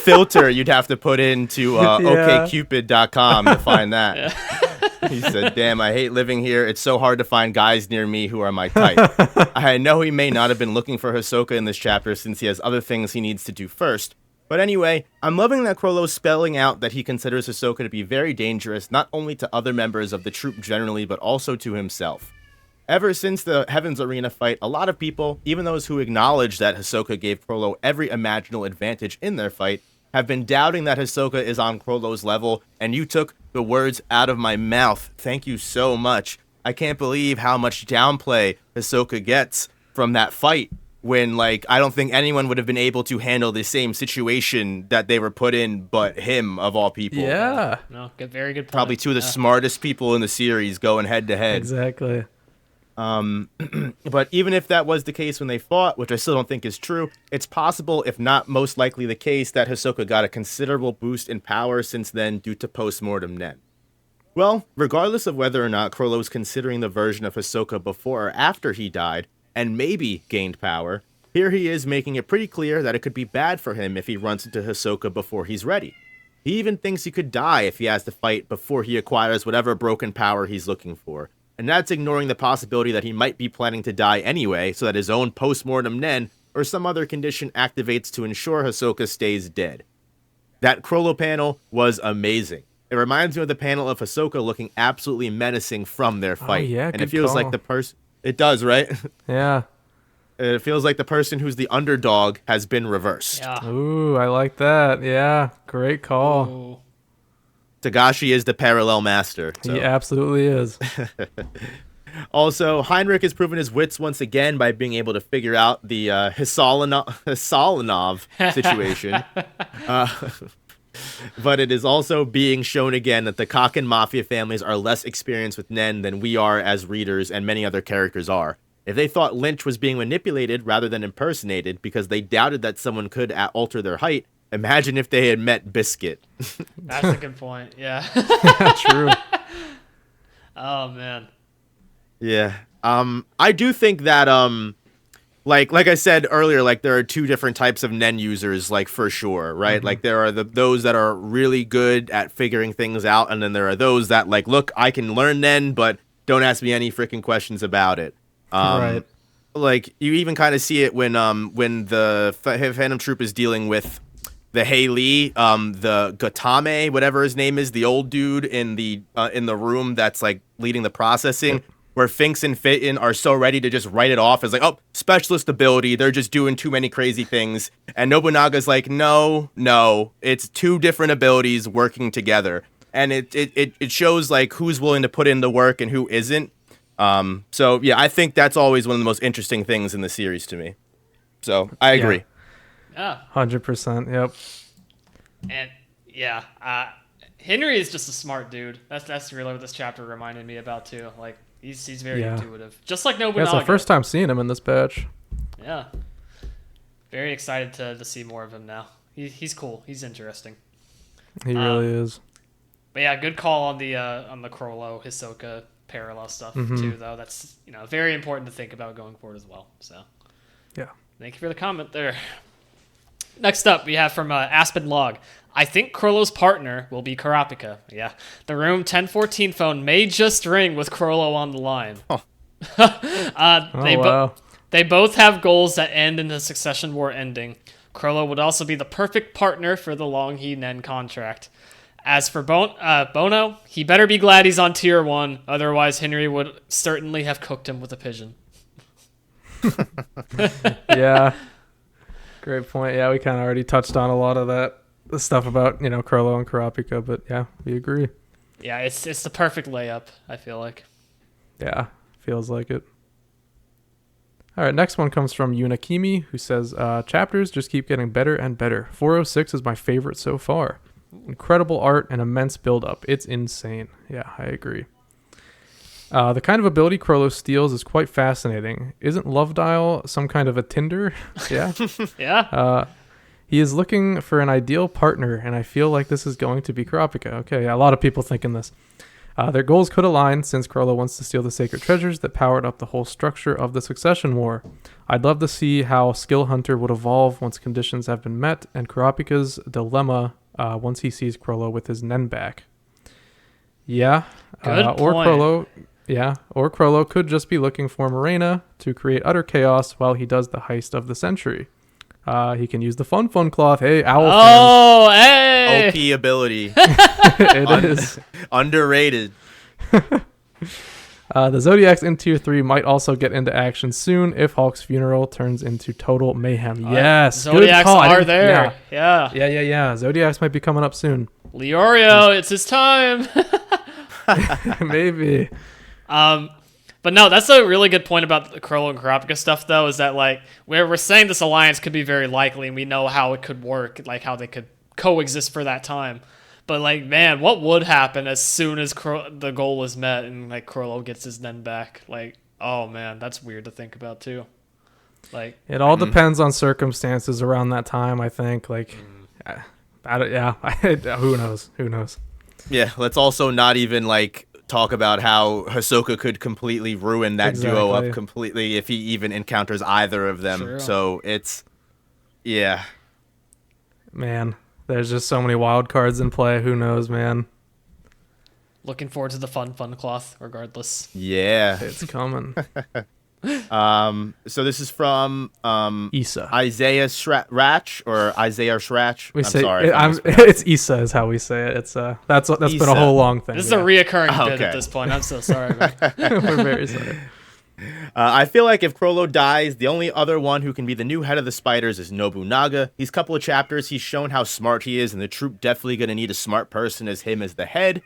filter you'd have to put into okcupid.com to find that. Yeah. He said, damn, I hate living here. It's so hard to find guys near me who are my type. I know he may not have been looking for Hisoka in this chapter since he has other things he needs to do first. But anyway, I'm loving that Chrollo's spelling out that he considers Hisoka to be very dangerous, not only to other members of the troop generally, but also to himself. Ever since the Heaven's Arena fight, a lot of people, even those who acknowledge that Hisoka gave Chrollo every imaginable advantage in their fight, have been doubting that Hisoka is on Chrollo's level, and you took the words out of my mouth. Thank you so much. I can't believe how much downplay Hisoka gets from that fight, when, like, I don't think anyone would have been able to handle the same situation that they were put in but him, of all people. Yeah. No, very good point. Probably two of the smartest people in the series going head-to-head. Exactly. But even if that was the case when they fought, which I still don't think is true, it's possible, if not most likely the case, that Hisoka got a considerable boost in power since then due to post-mortem Nen. Well, regardless of whether or not Chrollo's considering the version of Hisoka before or after he died, and maybe gained power, here he is making it pretty clear that it could be bad for him if he runs into Hisoka before he's ready. He even thinks he could die if he has to fight before he acquires whatever broken power he's looking for. And that's ignoring the possibility that he might be planning to die anyway, so that his own post-mortem Nen or some other condition activates to ensure Hisoka stays dead. That Chrollo panel was amazing. It reminds me of the panel of Hisoka looking absolutely menacing from their fight. Oh, yeah, and it feels call. like the person... It does, right? Yeah. It feels like the person who's the underdog has been reversed. Yeah. Ooh, I like that. Yeah, great call. Ooh. Tagashi is the parallel master. So. He absolutely is. Also, Heinrich has proven his wits once again by being able to figure out the Hisalinov situation. But it is also being shown again that the Kaken Mafia families are less experienced with Nen than we are as readers and many other characters are. If they thought Lynch was being manipulated rather than impersonated because they doubted that someone could alter their height, imagine if they had met Biscuit. That's a good point. Yeah. True. Oh man. Yeah. I do think that like I said earlier, like there are two different types of Nen users, like for sure, right? Mm-hmm. Like there are those that are really good at figuring things out, and then there are those that like, look, I can learn Nen, but don't ask me any freaking questions about it. Right. Like you even kind of see it when the Phantom Troop is dealing with the Haley, the Gatame, whatever his name is, the old dude in the room that's like leading the processing, where Finks and Fitton are so ready to just write it off as like, oh, specialist ability, they're just doing too many crazy things. And Nobunaga's like, no, it's two different abilities working together. And it shows like who's willing to put in the work and who isn't. So yeah, I think that's always one of the most interesting things in the series to me. So I agree. Yeah. 100%. Yep. And yeah, Henry is just a smart dude. That's really what this chapter reminded me about too. Like he's very intuitive, just like Nobunaga. That's the first time seeing him in this batch. Yeah. Very excited to see more of him now. He's cool. He's interesting. He really is. But yeah, good call on the Chrollo Hisoka parallel stuff too, though. That's very important to think about going forward as well. So yeah, thank you for the comment there. Next up, we have from Aspen Log. I think Chrollo's partner will be Karapika. Yeah, the room 1014 phone may just ring with Chrollo on the line. Oh. They both have goals that end in the Succession War ending. Chrollo would also be the perfect partner for the Longhi Nen contract. As for Bono, he better be glad he's on tier 1, otherwise Henry would certainly have cooked him with a pigeon. Yeah. Great point. Yeah, we kind of already touched on a lot of that the stuff about, Chrollo and Kurapika, but yeah, we agree. Yeah, it's the perfect layup, I feel like. Yeah, feels like it. All right, next one comes from Yunakimi, who says, chapters just keep getting better and better. 406 is my favorite so far. Incredible art and immense build-up. It's insane. Yeah, I agree. The kind of ability Chrollo steals is quite fascinating. Isn't Love Dial some kind of a Tinder? Yeah. Yeah. He is looking for an ideal partner, and I feel like this is going to be Kurapika. Okay, yeah, a lot of people thinking this. Their goals could align since Chrollo wants to steal the sacred treasures that powered up the whole structure of the Succession War. I'd love to see how Skill Hunter would evolve once conditions have been met, and Kurapika's dilemma once he sees Chrollo with his Nen back. Yeah. Good point. Or Chrollo could just be looking for Morena to create utter chaos while he does the heist of the century. He can use the fun cloth. Hey, owl fans. Oh, hey! OP ability. It is. Underrated. The Zodiacs in Tier 3 might also get into action soon if Hulk's funeral turns into total mayhem. Yes, Zodiacs good call. are there. Yeah. Zodiacs might be coming up soon. Leorio, it's his time. Maybe. But no, that's a really good point about the Chrollo and Kurapika stuff, though, is that, like, where we're saying this alliance could be very likely, and we know how it could work, like, how they could coexist for that time. But, like, man, what would happen as soon as the goal was met and, like, Chrollo gets his Nen back? Like, oh, man, that's weird to think about, too. Like, it all depends on circumstances around that time, I think. Like, who knows? Who knows? Yeah, let's also not even, like, talk about how Hisoka could completely ruin that duo up completely if he even encounters either of them. True. So it's, yeah. Man, there's just so many wild cards in play. Who knows, man? looking forward to the fun cloth regardless. Yeah. It's coming. So this is from Issa. Isaiah Schratch or Isaiah Schratch. It's Issa is how we say it. It's that's Issa. been a whole long thing. This is a reoccurring bit at this point. I'm so sorry, man. We're very sorry. I feel like if Chrollo dies, the only other one who can be the new head of the Spiders is Nobunaga. These couple of chapters, he's shown how smart he is, and the troop definitely going to need a smart person as him as the head.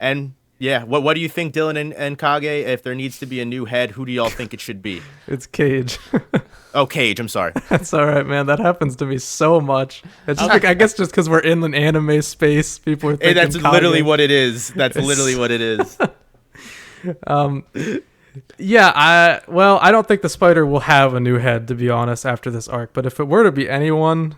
And yeah, what do you think, Dylan and Kaige? If there needs to be a new head, who do y'all think it should be? It's Kaige. Oh, Kaige, I'm sorry. That's all right, man. That happens to me so much. It's just like, I guess just because we're in an anime space, people are thinking that's Kaige. literally what it is. That's literally what it is. Yeah, I don't think the Spider will have a new head, to be honest, after this arc. But if it were to be anyone,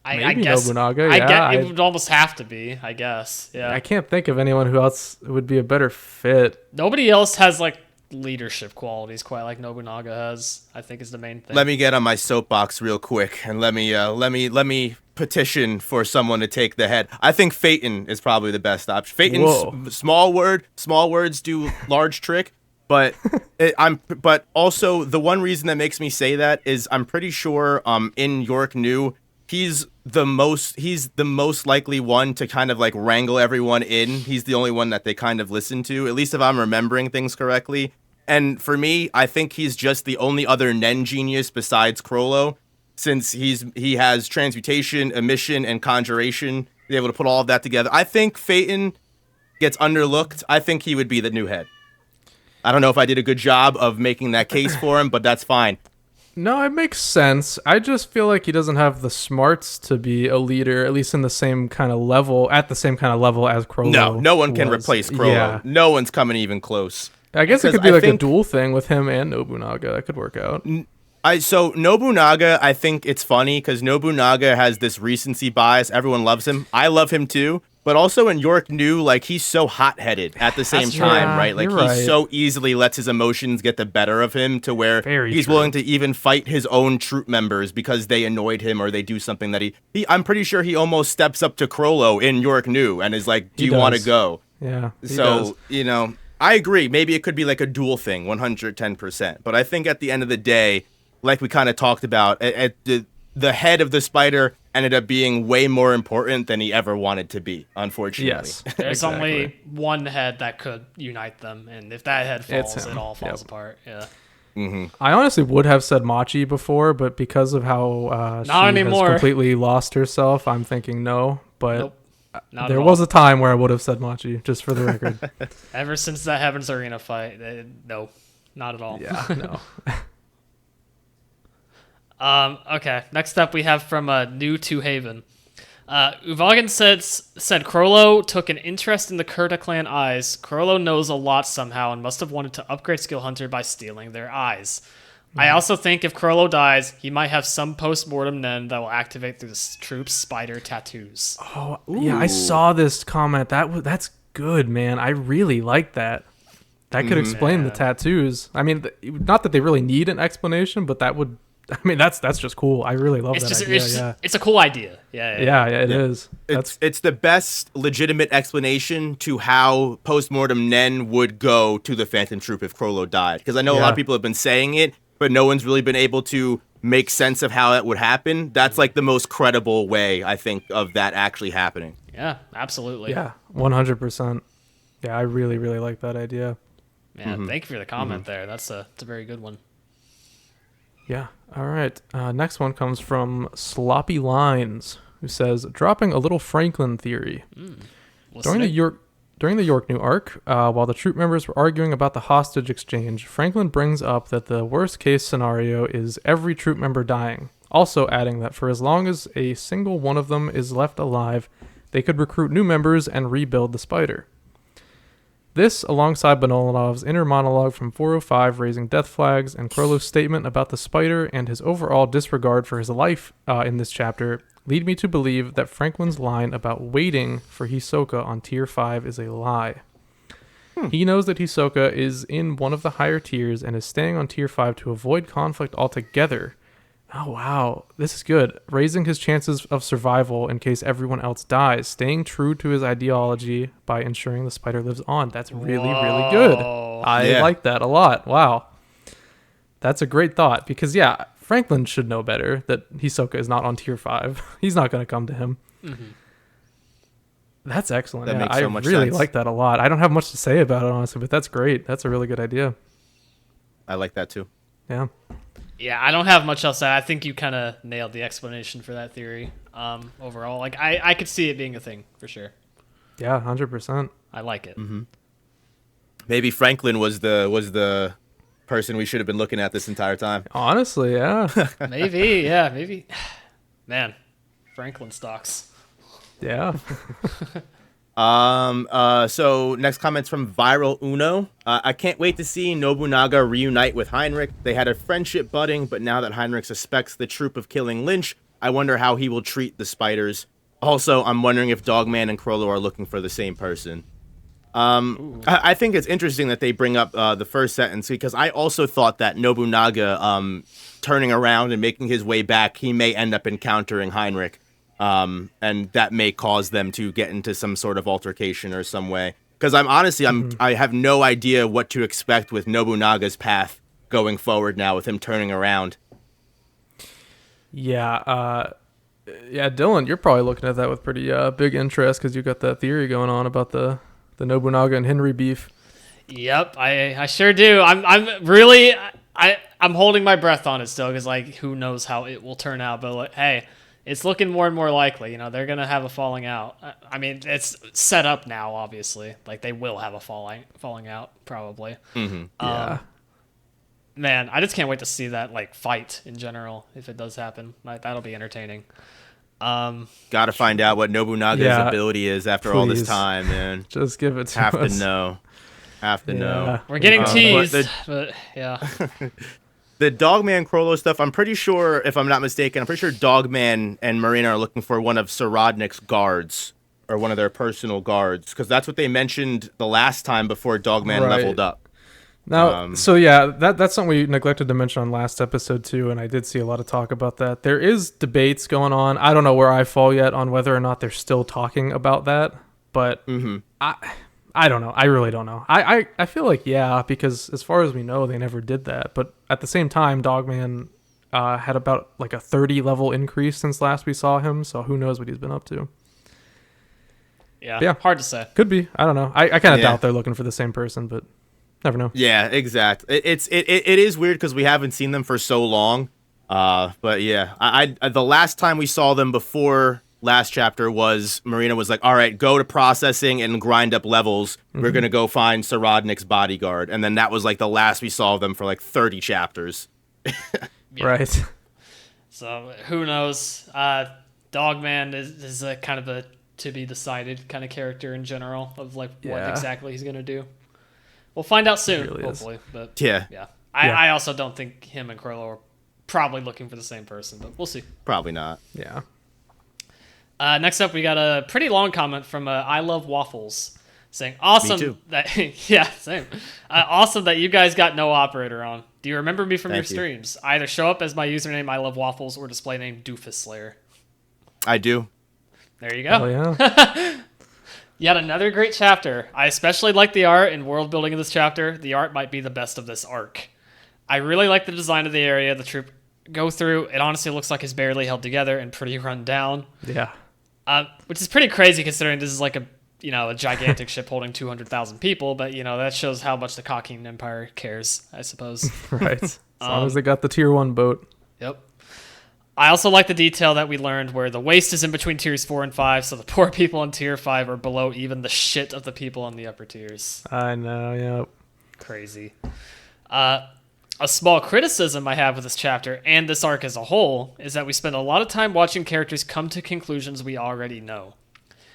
I guess Nobunaga. It would almost have to be, I guess. Yeah. I can't think of anyone who else would be a better fit. Nobody else has like leadership qualities quite like Nobunaga has, I think is the main thing. Let me get on my soapbox real quick and let me petition for someone to take the head. I think Phaeton is probably the best option. Phaeton's small words do large trick. But but also the one reason that makes me say that is I'm pretty sure in York New he's the most likely one to kind of like wrangle everyone in. He's the only one that they kind of listen to, at least if I'm remembering things correctly. And for me, I think he's just the only other Nen genius besides Chrollo, since he has transmutation, emission, and conjuration. Be able to put all of that together. I think Phaeton gets underlooked. I think he would be the new head. I don't know if I did a good job of making that case for him, but that's fine. No, it makes sense. I just feel like he doesn't have the smarts to be a leader, at least in the same kind of level, as Chrollo. No one can replace Chrollo. Yeah. No one's coming even close. I guess it could be a dual thing with him and Nobunaga. That could work out. So Nobunaga, I think it's funny because Nobunaga has this recency bias. Everyone loves him. I love him too. But also in York New, like, he's so hot-headed at the same time, right? Like, he so easily lets his emotions get the better of him to where he's willing to even fight his own troop members because they annoyed him or they do something that I'm pretty sure he almost steps up to Chrollo in York New and is like, do you want to go? Yeah, so, you know, I agree. Maybe it could be like a dual thing, 110%. But I think at the end of the day, like we kind of talked about, the head of the Spider ended up being way more important than he ever wanted to be, unfortunately. Yes, There's only one head that could unite them, and if that head falls, it all falls apart. Yeah. I honestly would have said Machi before, but because of how she has completely lost herself, I'm thinking no. But nope. There was a time where I would have said Machi, just for the record. Ever since that Heavens Arena fight, no, not at all. Yeah, no. Okay, next up we have from New to Haven. Uvagan said Chrollo took an interest in the Kurta clan eyes. Chrollo knows a lot somehow and must have wanted to upgrade Skill Hunter by stealing their eyes. I also think if Chrollo dies, he might have some post-mortem Nen that will activate through the troop's spider tattoos. Oh, yeah, I saw this comment. That's good, man. I really like that. That could explain the tattoos. I mean, not that they really need an explanation, but that would... I mean, that's just cool. I really love that idea. It's a cool idea. Yeah, it is. It's the best legitimate explanation to how postmortem Nen would go to the Phantom Troop if Chrollo died. Because I know a lot of people have been saying it, but no one's really been able to make sense of how that would happen. That's like the most credible way, I think, of that actually happening. Yeah, absolutely. Yeah, 100%. Yeah, I really, really like that idea. Yeah, thank you for the comment there. That's a very good one. Yeah. All right. Next one comes from Sloppy Lines, who says, dropping a little Franklin theory. During the York New arc, while the troop members were arguing about the hostage exchange, Franklin brings up that the worst case scenario is every troop member dying, also adding that for as long as a single one of them is left alive, they could recruit new members and rebuild the spider. This, alongside Bonolanov's inner monologue from 405 raising death flags and Chrollo's statement about the spider and his overall disregard for his life in this chapter, lead me to believe that Franklin's line about waiting for Hisoka on Tier 5 is a lie. He knows that Hisoka is in one of the higher tiers and is staying on Tier 5 to avoid conflict altogether. Oh, wow. This is good. Raising his chances of survival in case everyone else dies. Staying true to his ideology by ensuring the spider lives on. That's really, really good. I like that a lot. Wow. That's a great thought because, Franklin should know better that Hisoka is not on Tier 5. He's not going to come to him. That's excellent. That makes so much sense. I really like that a lot. I don't have much to say about it, honestly, but that's great. That's a really good idea. I like that, too. Yeah. Yeah, I don't have much else to add. I think you kind of nailed the explanation for that theory overall. Like, I could see it being a thing, for sure. Yeah, 100%. I like it. Maybe Franklin was the person we should have been looking at this entire time. Honestly, yeah. maybe. Man, Franklin stocks. Yeah. So next comment's from Viral Uno. I can't wait to see Nobunaga reunite with Heinrich. They had a friendship budding, but now that Heinrich suspects the troop of killing Lynch, I wonder how he will treat the spiders. Also, I'm wondering if Dogman and Chrollo are looking for the same person. I think it's interesting that they bring up the first sentence because I also thought that Nobunaga turning around and making his way back, he may end up encountering Heinrich. And that may cause them to get into some sort of altercation or some way. Because I have no idea what to expect with Nobunaga's path going forward now with him turning around. Yeah, Dylan, you're probably looking at that with pretty big interest because you got that theory going on about the Nobunaga and Henry beef. Yep, I sure do. I'm really I'm holding my breath on it still because like who knows how it will turn out. But like, hey. It's looking more and more likely, they're going to have a falling out. I mean, it's set up now, obviously. Like, they will have a falling out, probably. Yeah. Man, I just can't wait to see that, like, fight in general, if it does happen. Like, that'll be entertaining. Gotta find out what Nobunaga's ability is after all this time, man. Just give it to us. Have to know. We're getting teased, but yeah. The Dogman Chrollo stuff, I'm pretty sure, if I'm not mistaken, Dogman and Marina are looking for one of Sorodnik's guards, or one of their personal guards, because that's what they mentioned the last time before Dogman leveled up. Now, that's something we neglected to mention on last episode too, and I did see a lot of talk about that. There is debates going on. I don't know where I fall yet on whether or not they're still talking about that, but I don't know. I really don't know. I feel like, because as far as we know, they never did that. But at the same time, Dogman had about like a 30 level increase since last we saw him. So who knows what he's been up to. Yeah, hard to say. Could be. I don't know. I kind of doubt they're looking for the same person, but never know. Yeah, exactly. It is weird because we haven't seen them for so long. But yeah, I the last time we saw them before last chapter was Marina was like, all right, go to processing and grind up levels. We're gonna go find Sarodnik's bodyguard, and then that was like the last we saw of them for like 30 chapters. Right. So who knows? Dogman is a kind of a to be decided kind of character in general of like what exactly he's gonna do. We'll find out soon, really hopefully. But yeah. I also don't think him and Chrollo are probably looking for the same person, but we'll see. Probably not. Yeah. Next up, we got a pretty long comment from I Love Waffles saying, "Awesome." Me too. Yeah, same. Awesome that you guys got no operator on. Do you remember me from Thank your you. streams? I either show up as my username I Love Waffles or display name Doofus Slayer. I do. There you go. Oh yeah. Yet another great chapter. I especially like the art and world building of this chapter. The art might be the best of this arc. I really like the design of the area the troop go through. It honestly looks like it's barely held together and pretty run down. Yeah. Which is pretty crazy considering this is like a gigantic ship holding 200,000 people, but that shows how much the Kaige Empire cares, I suppose. Right. As long as they got the tier 1 boat. Yep. I also like the detail that we learned where the waste is in between tiers 4 and 5, so the poor people in tier 5 are below even the shit of the people in the upper tiers. I know, yep. Crazy. A small criticism I have with this chapter and this arc as a whole is that we spend a lot of time watching characters come to conclusions we already know.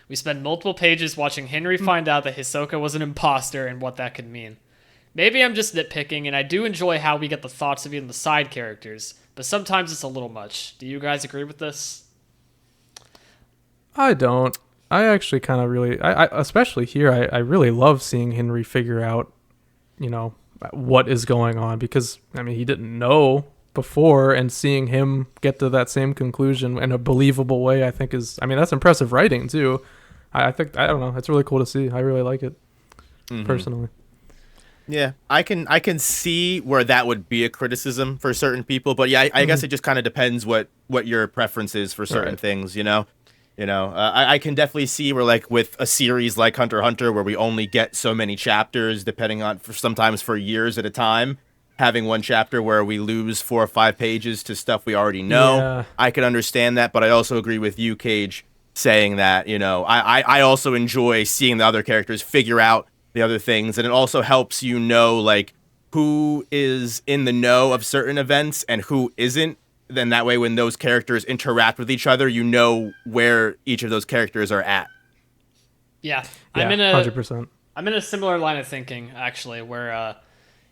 We spend multiple pages watching Henry find out that Hisoka was an imposter and what that could mean. Maybe I'm just nitpicking, and I do enjoy how we get the thoughts of even the side characters, but sometimes it's a little much. Do you guys agree with this? I don't. I actually kind of really, I especially here, I really love seeing Henry figure out, what is going on, because, he didn't know before, and seeing him get to that same conclusion in a believable way, I think that's impressive writing too. I don't know, it's really cool to see. I really like it, personally. Yeah, I can see where that would be a criticism for certain people, but yeah, I guess it just kind of depends what your preference is for certain things, I can definitely see where, like, with a series like Hunter x Hunter, where we only get so many chapters, depending on, sometimes for years at a time, having one chapter where we lose 4 or 5 pages to stuff we already know. Yeah. I can understand that, but I also agree with you, Kaige, saying that, I also enjoy seeing the other characters figure out the other things, and it also helps like who is in the know of certain events and who isn't. Then that way, when those characters interact with each other, where each of those characters are at. Yeah, 100%. I'm in a similar line of thinking, actually, where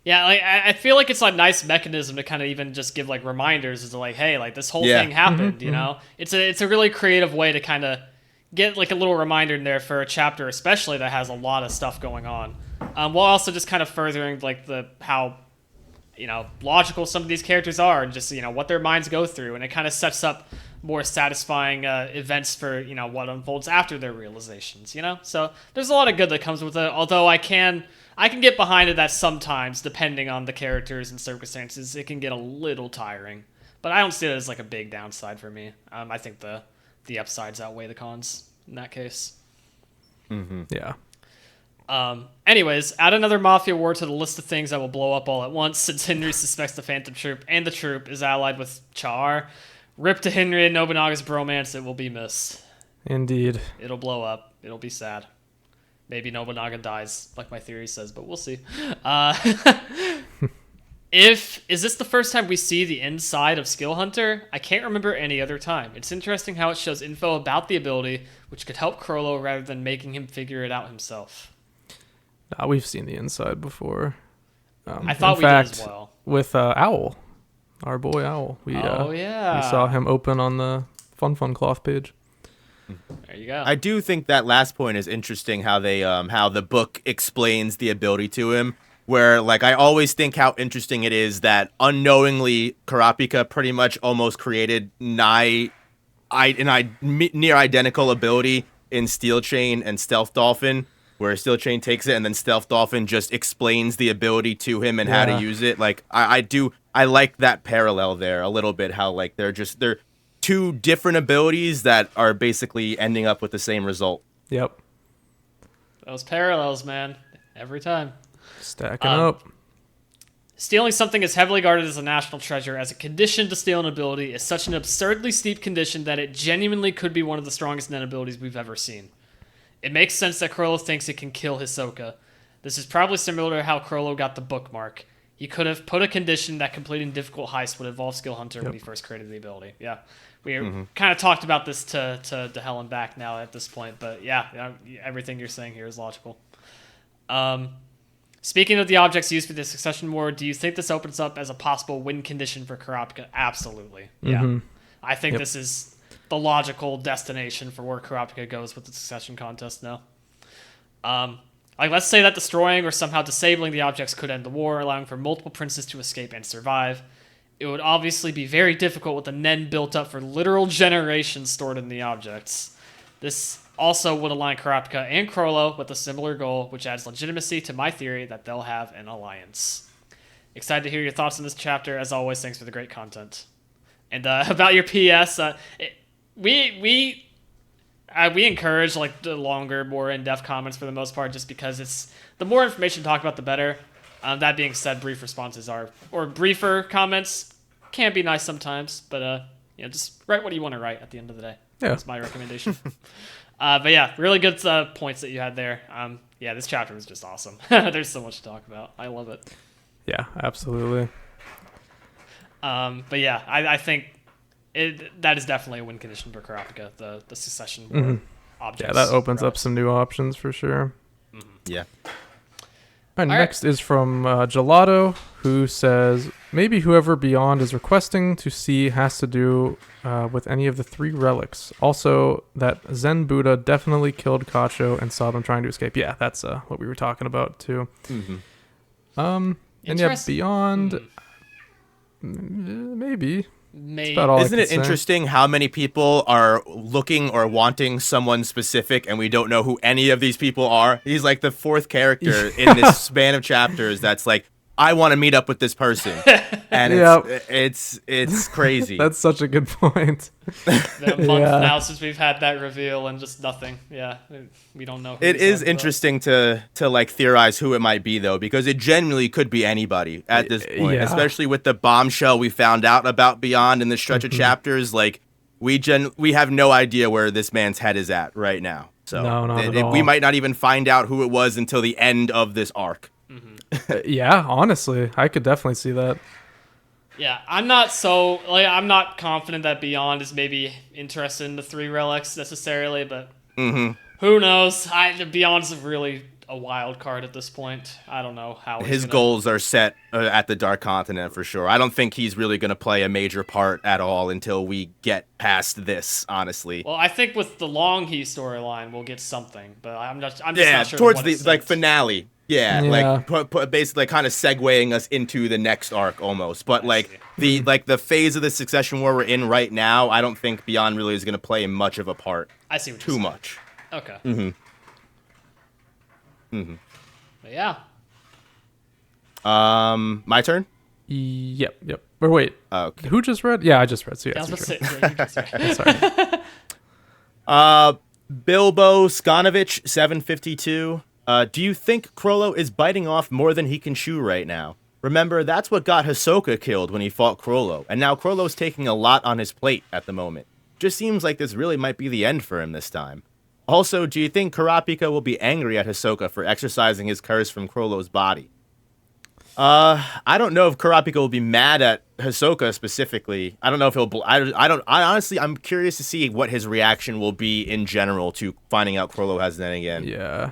I feel like it's a nice mechanism to kind of even just give like reminders as to like, hey, like this whole thing happened, It's a really creative way to kind of get like a little reminder in there for a chapter, especially that has a lot of stuff going on, while also just kind of furthering like how logical some of these characters are, and just what their minds go through, and it kind of sets up more satisfying events for what unfolds after their realizations. So there's a lot of good that comes with it. Although I can get behind it that sometimes, depending on the characters and circumstances, it can get a little tiring. But I don't see it as like a big downside for me. I think the upsides outweigh the cons in that case. Mm-hmm. Yeah. Anyways, add another Mafia war to the list of things that will blow up all at once, since Henry suspects the Phantom Troop, and the troop is allied with Char. Rip to Henry and Nobunaga's bromance, it will be missed. Indeed. It'll blow up. It'll be sad. Maybe Nobunaga dies, like my theory says, but we'll see. Is this the first time we see the inside of Skill Hunter? I can't remember any other time. It's interesting how it shows info about the ability, which could help Chrollo rather than making him figure it out himself. We've seen the inside before. I thought we did as well. With Owl, our boy Owl. We saw him open on the Fun Cloth page. There you go. I do think that last point is interesting, how they how the book explains the ability to him. Where, like, I always think how interesting it is that unknowingly Kurapika pretty much almost created near identical ability in Steel Chain and Stealth Dolphin, where Steel Chain takes it and then Stealth Dolphin just explains the ability to him and how to use it. Like, I like that parallel there a little bit, how, like, they're two different abilities that are basically ending up with the same result. Yep. Those parallels, man. Every time. Stacking up. Stealing something as heavily guarded as a national treasure as a condition to steal an ability is such an absurdly steep condition that it genuinely could be one of the strongest Nen abilities we've ever seen. It makes sense that Chrollo thinks it can kill Hisoka. This is probably similar to how Chrollo got the bookmark. He could have put a condition that completing difficult heists would involve Skill Hunter when he first created the ability. Yeah, we kind of talked about this to hell and back now at this point, but yeah, everything you're saying here is logical. Speaking of the objects used for the Succession War, do you think this opens up as a possible win condition for Kurapika? Absolutely. Yeah. I think this is the logical destination for where Kurapika goes with the Succession contest now. Like, let's say that destroying or somehow disabling the objects could end the war, allowing for multiple princes to escape and survive. It would obviously be very difficult with the Nen built up for literal generations stored in the objects. This also would align Kurapika and Chrollo with a similar goal, which adds legitimacy to my theory that they'll have an alliance. Excited to hear your thoughts on this chapter. As always, thanks for the great content. And about your PS, we encourage like the longer, more in-depth comments for the most part, just because it's the more information to talk about, the better. That being said, brief responses or briefer comments can be nice sometimes, but just write what you want to write at the end of the day. Yeah. That's my recommendation. But yeah, really good points that you had there. Yeah, this chapter was just awesome. There's so much to talk about. I love it. Yeah, absolutely. But yeah, I think that is definitely a win condition for Kurapika, the Succession objects. Yeah, that opens up some new options for sure. Yeah. And next is from Gelato, who says, maybe whoever Beyond is requesting to see has to do with any of the 3 relics. Also, that Zen Buddha definitely killed Kacho and saw them trying to escape. Yeah, that's what we were talking about, too. And yeah, Beyond, maybe. Isn't it interesting how many people are looking or wanting someone specific and we don't know who any of these people are? He's like the 4th character in this span of chapters that's like, I want to meet up with this person. And it's crazy. That's such a good point. Been a month now since we've had that reveal and just nothing. Yeah, we don't know. It is interesting to like theorize who it might be though, because it genuinely could be anybody at this point, especially with the bombshell we found out about Beyond in the stretch of chapters. Like we have no idea where this man's head is at right now. So we might not even find out who it was until the end of this arc. Yeah, honestly, I could definitely see that. Yeah, I'm not confident that Beyond is maybe interested in the 3 relics necessarily, but who knows? Beyond's really a wild card at this point. I don't know how his goals are set at the Dark Continent for sure. I don't think he's really going to play a major part at all until we get past this, honestly. Well, I think with the Longhi storyline, we'll get something, but I'm just not sure. Towards the finale. Yeah, like basically kind of segueing us into the next arc almost. But the phase of the Succession War we're in right now, I don't think Beyond really is going to play much of a part. I see what you're saying. Too much. Okay. But yeah. My turn? Yep. Or wait. Okay. Who just read? Yeah, I just read. So yeah, you just read. Sorry. Bilbo Skanovich 752. Do you think Chrollo is biting off more than he can chew right now? Remember, that's what got Hisoka killed when he fought Chrollo, and now Chrollo's taking a lot on his plate at the moment. Just seems like this really might be the end for him this time. Also, do you think Kurapika will be angry at Hisoka for exercising his curse from Chrollo's body? I don't know if Kurapika will be mad at Hisoka specifically. I don't know if he'll. I'm curious to see what his reaction will be in general to finding out Chrollo has Nen again. Yeah.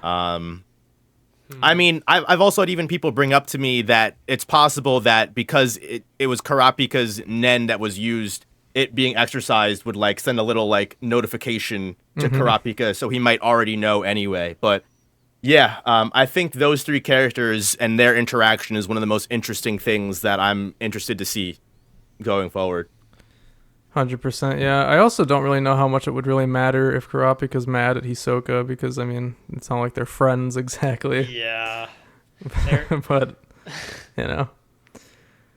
I mean, I've also had even people bring up to me that it's possible that because it was Kurapika's Nen that was used, it being exercised would like send a little like notification to Kurapika, so he might already know anyway. But yeah, I think those 3 characters and their interaction is one of the most interesting things that I'm interested to see going forward. 100%. Yeah, I also don't really know how much it would really matter if Kurapika's mad at Hisoka, because I mean, it's not like they're friends exactly. Yeah. But you know.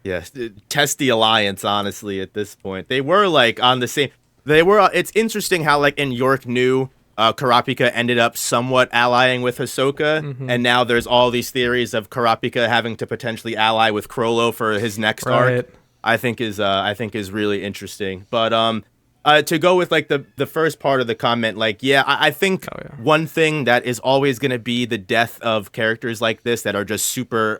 Yes, test the alliance, honestly, at this point. They were like on the same. It's interesting how like in York New, Kurapika ended up somewhat allying with Hisoka, and now there's all these theories of Kurapika having to potentially ally with Chrollo for his next arc. I think is really interesting. But to go with like the first part of the comment, like I think one thing that is always going to be the death of characters like this that are just super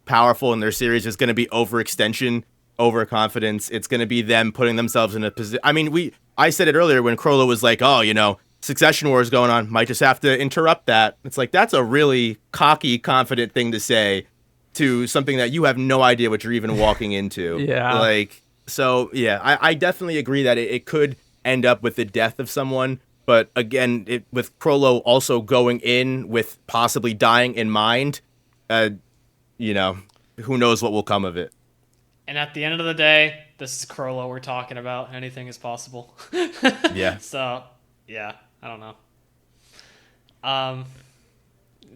powerful in their series is going to be overextension, overconfidence. It's going to be them putting themselves in a position. I mean, I said it earlier when Chrollo was like, oh, Succession War is going on, might just have to interrupt that. It's like, that's a really cocky, confident thing to say to something that you have no idea what you're even walking into. I definitely agree that it could end up with the death of someone. But again, with Chrollo also going in with possibly dying in mind, who knows what will come of it. And at the end of the day, this is Chrollo we're talking about. Anything is possible. Yeah. So, yeah. I don't know.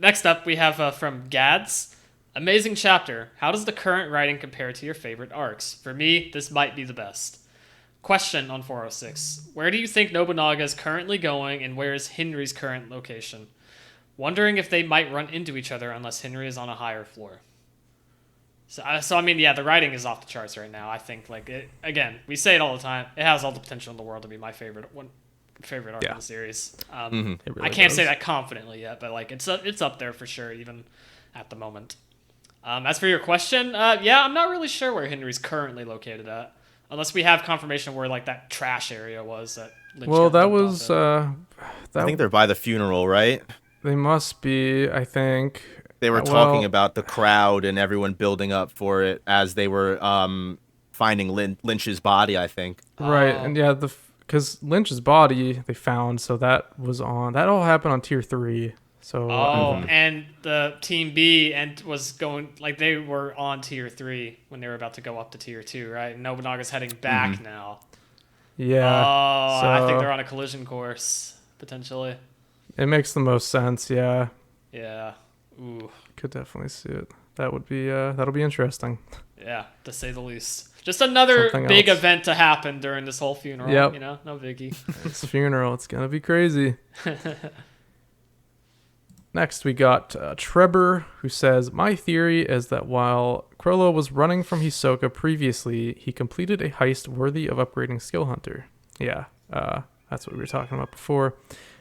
Next up, we have from Gads. Amazing chapter. How does the current writing compare to your favorite arcs? For me, this might be the best. Question on 406. Where do you think Nobunaga is currently going, and where is Henry's current location? Wondering if they might run into each other unless Henry is on a higher floor. So I mean, the writing is off the charts right now. I think, again, we say it all the time. It has all the potential in the world to be my favorite arc in the series. Really I can't say that confidently yet, but it's up there for sure, even at the moment. As for your question, I'm not really sure where Henry's currently located at, unless we have confirmation where that trash area was that. Lynch that was. I think they're by the funeral, right? They must be. I think they were talking about the crowd and everyone building up for it as they were finding Lynch's body. I think. Right, and because Lynch's body they found, so that all happened on tier 3. So and the team B was going they were on tier 3 when they were about to go up to tier 2, right? And Nobunaga's heading back now. Yeah. So I think they're on a collision course potentially. It makes the most sense. Yeah. Yeah. Ooh. Could definitely see it. That would be that'll be interesting. Yeah, to say the least. Just another big event to happen during this whole funeral. Yep. No biggie. It's a funeral. It's gonna be crazy. Next, we got Trebor, who says, my theory is that while Chrollo was running from Hisoka previously, he completed a heist worthy of upgrading Skill Hunter. Yeah, that's what we were talking about before,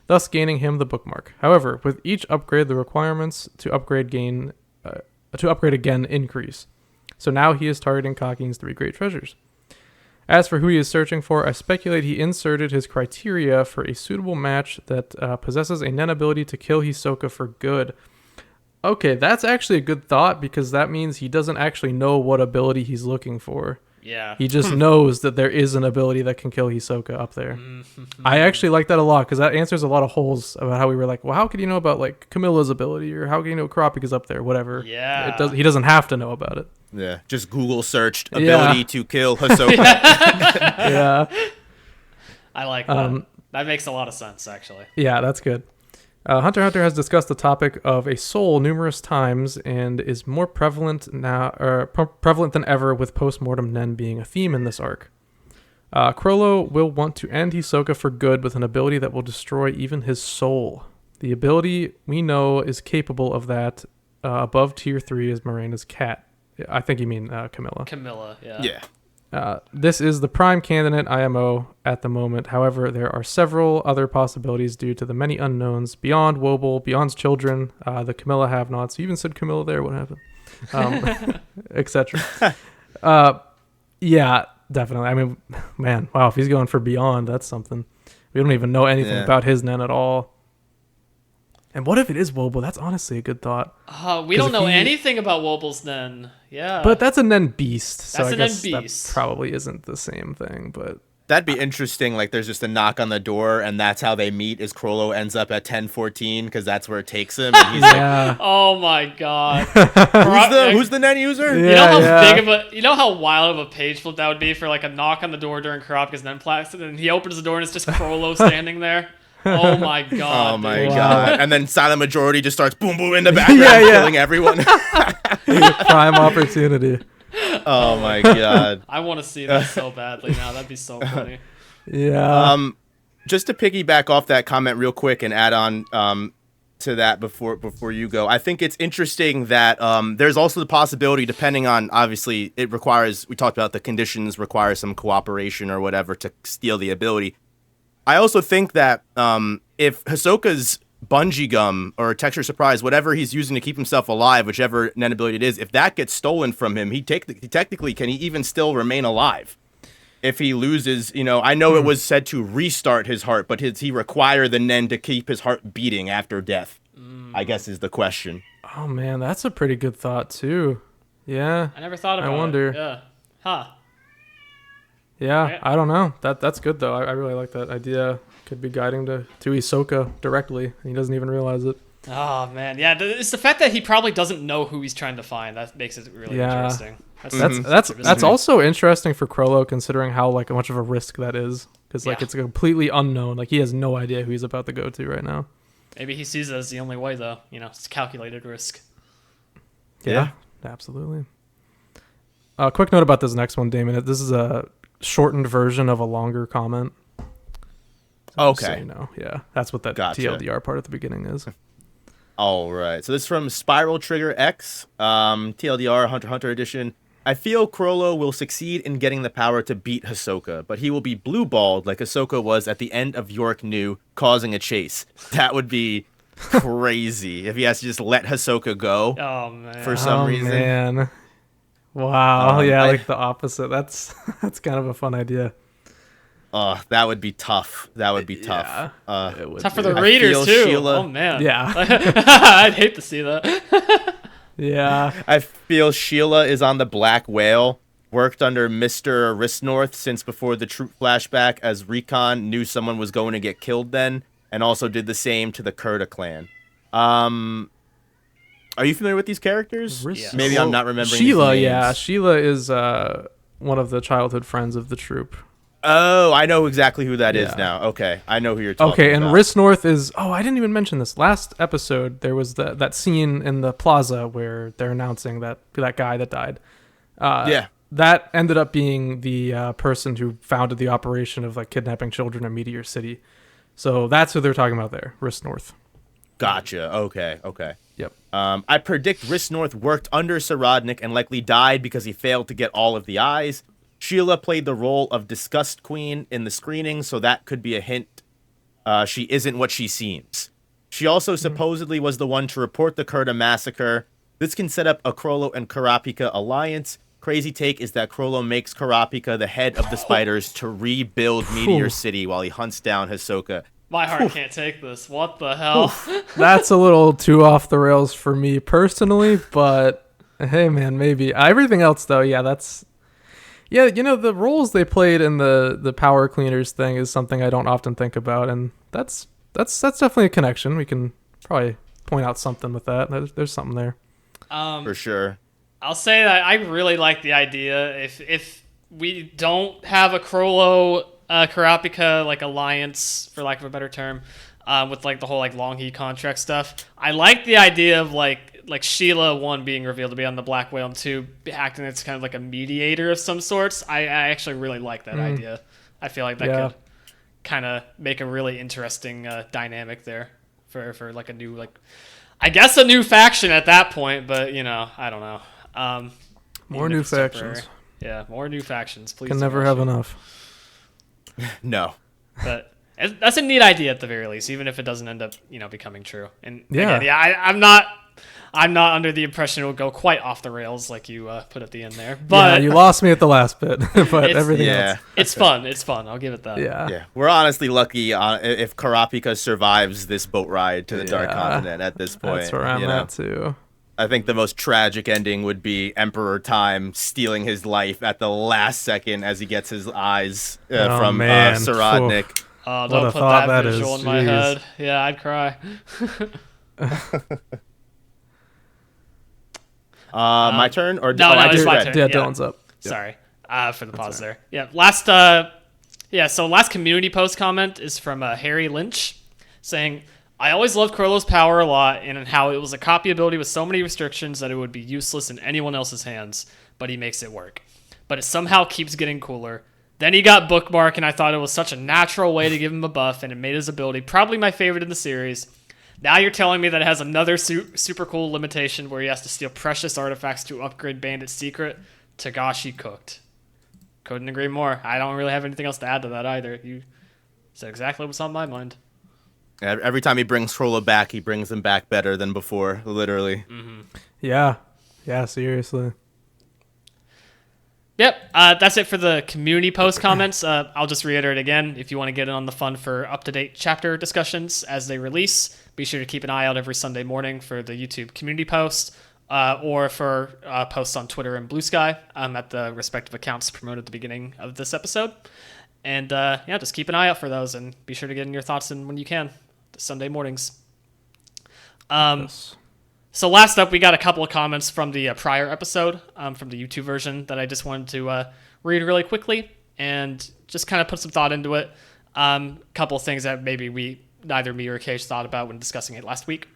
thus gaining him the bookmark. However, with each upgrade, the requirements to upgrade again increase. So now he is targeting Kaki's 3 great treasures. As for who he is searching for, I speculate he inserted his criteria for a suitable match that possesses a Nen ability to kill Hisoka for good. Okay, that's actually a good thought, because that means he doesn't actually know what ability he's looking for. Yeah. He just knows that there is an ability that can kill Hisoka up there. I actually like that a lot, because that answers a lot of holes about how we were like, well, how could you know about Camilla's ability, or how can you know Kurapika's up there, whatever. Yeah. He doesn't have to know about it. Yeah, just Google searched ability to kill Hisoka. Yeah. I like that. That makes a lot of sense, actually. Yeah, that's good. Hunter x Hunter has discussed the topic of a soul numerous times and is more prevalent than ever, with post-mortem Nen being a theme in this arc. Chrollo will want to end Hisoka for good with an ability that will destroy even his soul. The ability we know is capable of that. Above tier 3 is Morena's cat. I think you mean Camilla. Camilla, yeah. Yeah. This is the prime candidate IMO at the moment. However, there are several other possibilities due to the many unknowns beyond Wobble, beyond children, the Camilla have-nots. You even said Camilla there. What happened? Etc. Yeah, definitely. I mean, man, wow, if he's going for beyond, that's something. We don't even know anything about his Nen at all. And what if it is Wobble? That's honestly a good thought. We don't know anything about Wobble's Nen. Yeah. But that's a Nen beast. So that's I a guess Nen beast. That probably isn't the same thing, but that'd be interesting. There's just a knock on the door, and that's how they meet. Is Chrollo ends up at 1014 because that's where it takes him. And he's oh my god. Who's the Nen user? Yeah, you know how wild of a page flip that would be for a knock on the door during Kurapika's Nen Plax, and he opens the door and it's just Chrollo standing there. Oh my god. Oh my god. And then Silent Majority just starts boom boom in the background killing everyone. Prime opportunity. Oh my god. I want to see that so badly now. That'd be so funny. Yeah. Just to piggyback off that comment real quick and add on to that before you go, I think it's interesting that there's also the possibility, depending on, obviously, it requires, we talked about the conditions require some cooperation or whatever to steal the ability. I also think that if Hisoka's bungee gum or texture surprise, whatever he's using to keep himself alive, whichever net ability it is, if that gets stolen from him, he technically can he even still remain alive? If he loses, I know it was said to restart his heart, but he require the Nen to keep his heart beating after death? I guess is the question. Oh man, that's a pretty good thought too. Yeah. I never thought about it. I wonder. Yeah. Huh. Yeah, I don't know. That's good though. I really like that idea. Could be guiding to Hisoka directly, and he doesn't even realize it. Oh man, yeah. It's the fact that he probably doesn't know who he's trying to find that makes it really interesting. That's also interesting for Chrollo, considering how like much of a risk that is, because like it's completely unknown. Like he has no idea who he's about to go to right now. Maybe he sees it as the only way, though. It's calculated risk. Yeah, absolutely. Quick note about this next one, Damon. This is a shortened version of a longer comment. Okay. So yeah, that's what that TLDR part at the beginning is. All right. So this is from Spiral Trigger X, TLDR Hunter x Hunter edition. I feel Chrollo will succeed in getting the power to beat Hisoka, but he will be blue-balled like Hisoka was at the end of York New, causing a chase. That would be crazy if he has to just let Hisoka go for some reason. Oh, man. Wow. Like the opposite. That's kind of a fun idea. That would be tough. That would be tough. Yeah, tough for the readers, too. Sheila, oh, man. Yeah. I'd hate to see that. Yeah. I feel Sheila is on the Black Whale, worked under Mr. Risnorth since before the troop flashback, as Recon knew someone was going to get killed then, and also did the same to the Kurta clan. Are you familiar with these characters? Yeah. Maybe I'm not remembering Sheila, these names. yeah. Sheila is one of the childhood friends of the troop. Oh, I know exactly who that is now. Okay, I know who you're talking about. Okay, and Risnorth is... Oh, I didn't even mention this. Last episode, there was that scene in the plaza where they're announcing that guy that died. That ended up being the person who founded the operation of like kidnapping children in Meteor City. So that's who they're talking about there, Risnorth. Gotcha. Okay. Yep. I predict Risnorth worked under Saradnik and likely died because he failed to get all of the eyes. Sheila played the role of Disgust Queen in the screening, so that could be a hint she isn't what she seems. She also supposedly was the one to report the Kurta massacre. This can set up a Chrollo and Kurapika alliance. Crazy take is that Chrollo makes Kurapika the head of the spiders to rebuild Meteor City while he hunts down Hisoka. My heart can't take this. What the hell? That's a little too off the rails for me personally, but hey, man, maybe. Everything else, though, that's... Yeah, the roles they played in the power cleaners thing is something I don't often think about, and that's definitely a connection. We can probably point out something with that. There's something there. For sure. I'll say that I really like the idea. If we don't have a Chrollo Kurapika like alliance, for lack of a better term, with like the whole like Longhi contract stuff, I like the idea of like Sheila 1 being revealed to be on the Black Whale and 2 acting as kind of like a mediator of some sorts. I actually really like that idea. I feel like that could kind of make a really interesting dynamic there for like a new, like, I guess a new faction at that point, but I don't know. More new factions. Yeah, more new factions. Please. Can never have enough. No. But that's a neat idea at the very least, even if it doesn't end up, becoming true. And yeah, again, I'm not under the impression it will go quite off the rails like you put at the end there. But you lost me at the last bit, but everything else. It's fun. It's fun. I'll give it that. Yeah. We're honestly lucky if Kurapika survives this boat ride to the Dark Continent at this point. That's where I'm at too. I think the most tragic ending would be Emperor Time stealing his life at the last second as he gets his eyes from Saradnik. Oh, don't put that visual in my head. Yeah, I'd cry. My turn? Or no, it's my turn. Yeah, Dylan's up. Sorry for the pause there. Yeah, so last community post comment is from Harry Lynch saying, I always loved Chrollo's power a lot and how it was a copy ability with so many restrictions that it would be useless in anyone else's hands, but he makes it work. But it somehow keeps getting cooler. Then he got Bookmark, and I thought it was such a natural way to give him a buff, and it made his ability probably my favorite in the series. Now you're telling me that it has another super cool limitation where he has to steal precious artifacts to upgrade Bandit's secret? Tagashi cooked. Couldn't agree more. I don't really have anything else to add to that either. You said exactly what's on my mind. Every time he brings Chrollo back, he brings him back better than before, literally. Mm-hmm. Yeah, seriously. Yep, that's it for the community post comments. I'll just reiterate again, if you want to get in on the fun for up-to-date chapter discussions as they release, be sure to keep an eye out every Sunday morning for the YouTube community post, or for posts on Twitter and Bluesky at the respective accounts promoted at the beginning of this episode. And just keep an eye out for those, and be sure to get in your thoughts in when you can, the Sunday mornings. Yes. So last up, we got a couple of comments from the prior episode, from the YouTube version, that I just wanted to read really quickly and just kind of put some thought into it. Couple of things that maybe neither me or Kaige thought about when discussing it last week.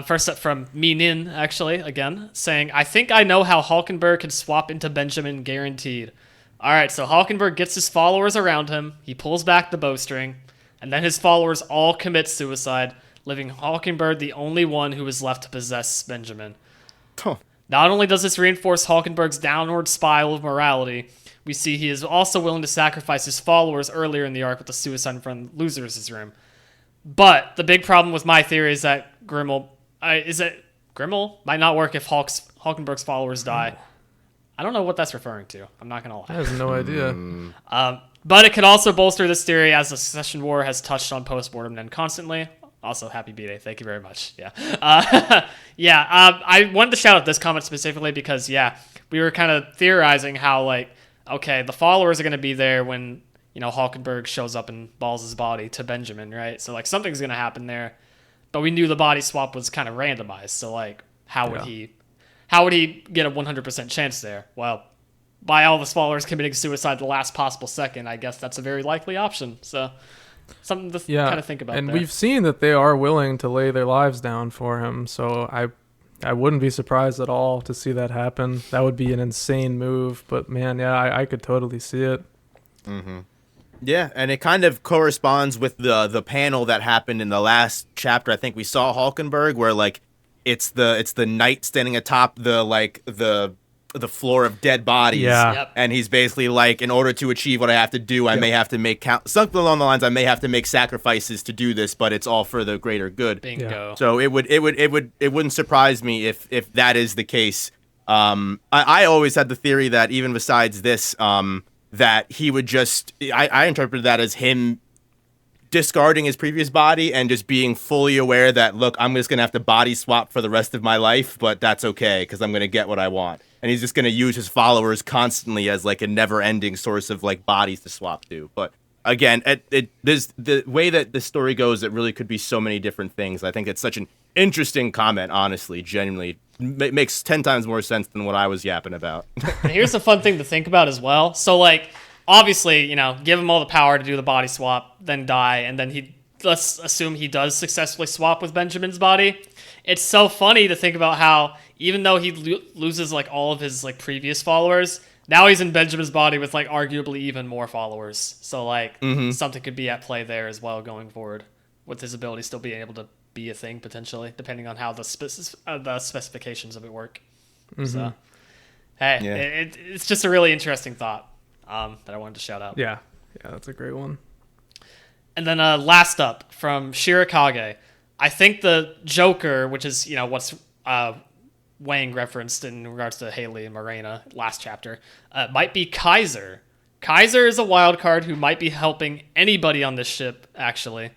First up from Minin, actually, again, saying, I think I know how Halkenburg can swap into Benjamin guaranteed. All right, so Halkenburg gets his followers around him, he pulls back the bowstring, and then his followers all commit suicide, leaving Halkenburg the only one who is left to possess Benjamin. Huh. Not only does this reinforce Halkenburg's downward spiral of morality, we see he is also willing to sacrifice his followers earlier in the arc with the suicide from Losers' room. But the big problem with my theory is that Grimmel might not work if Halkenburg's followers die. I don't know what that's referring to. I'm not going to lie. I have no idea. But it could also bolster this theory as the Succession War has touched on post-mortem and constantly. Also, happy B-Day. Thank you very much. Yeah. I wanted to shout out this comment specifically because, we were kind of theorizing how, the followers are going to be there when, Halkenburg shows up and balls his body to Benjamin, right? So, something's going to happen there. But we knew the body swap was kind of randomized. So, how would he get a 100% chance there? Well, by all his followers committing suicide the last possible second, I guess that's a very likely option. So... something to kind of think about. And there. We've seen that they are willing to lay their lives down for him, so I wouldn't be surprised at all to see that happen. That would be an insane move, but man, I could totally see it. Mm-hmm. Yeah, and it kind of corresponds with the panel that happened in the last chapter. I think we saw Halkenburg, where it's the knight standing atop the floor of dead bodies. Yeah. Yep. And he's basically in order to achieve what I have to do, I may have to make something along the lines. I may have to make sacrifices to do this, but it's all for the greater good. Bingo. Yeah. So it wouldn't surprise me if that is the case. I always had the theory that even besides this, that he would just, I interpreted that as him discarding his previous body and just being fully aware that, look, I'm just going to have to body swap for the rest of my life, but that's okay because I'm going to get what I want. And he's just going to use his followers constantly as a never-ending source of bodies to swap to. But again, there's the way that the story goes, it really could be so many different things. I think it's such an interesting comment, honestly, genuinely. It makes 10 times more sense than what I was yapping about. And here's a fun thing to think about as well. So obviously, give him all the power to do the body swap, then die, and then let's assume he does successfully swap with Benjamin's body. It's so funny to think about how even though he loses all of his previous followers, now he's in Benjamin's body with arguably even more followers. So something could be at play there as well going forward, with his ability still being able to be a thing potentially, depending on how the specifications of it work. Mm-hmm. So hey, it's just a really interesting thought that I wanted to shout out. Yeah, that's a great one. And then last up from Kaige, I think the Joker, which is what's Wang referenced in regards to Haley and Morena last chapter, might be Kaiser. Kaiser is a wild card who might be helping anybody on this ship, actually.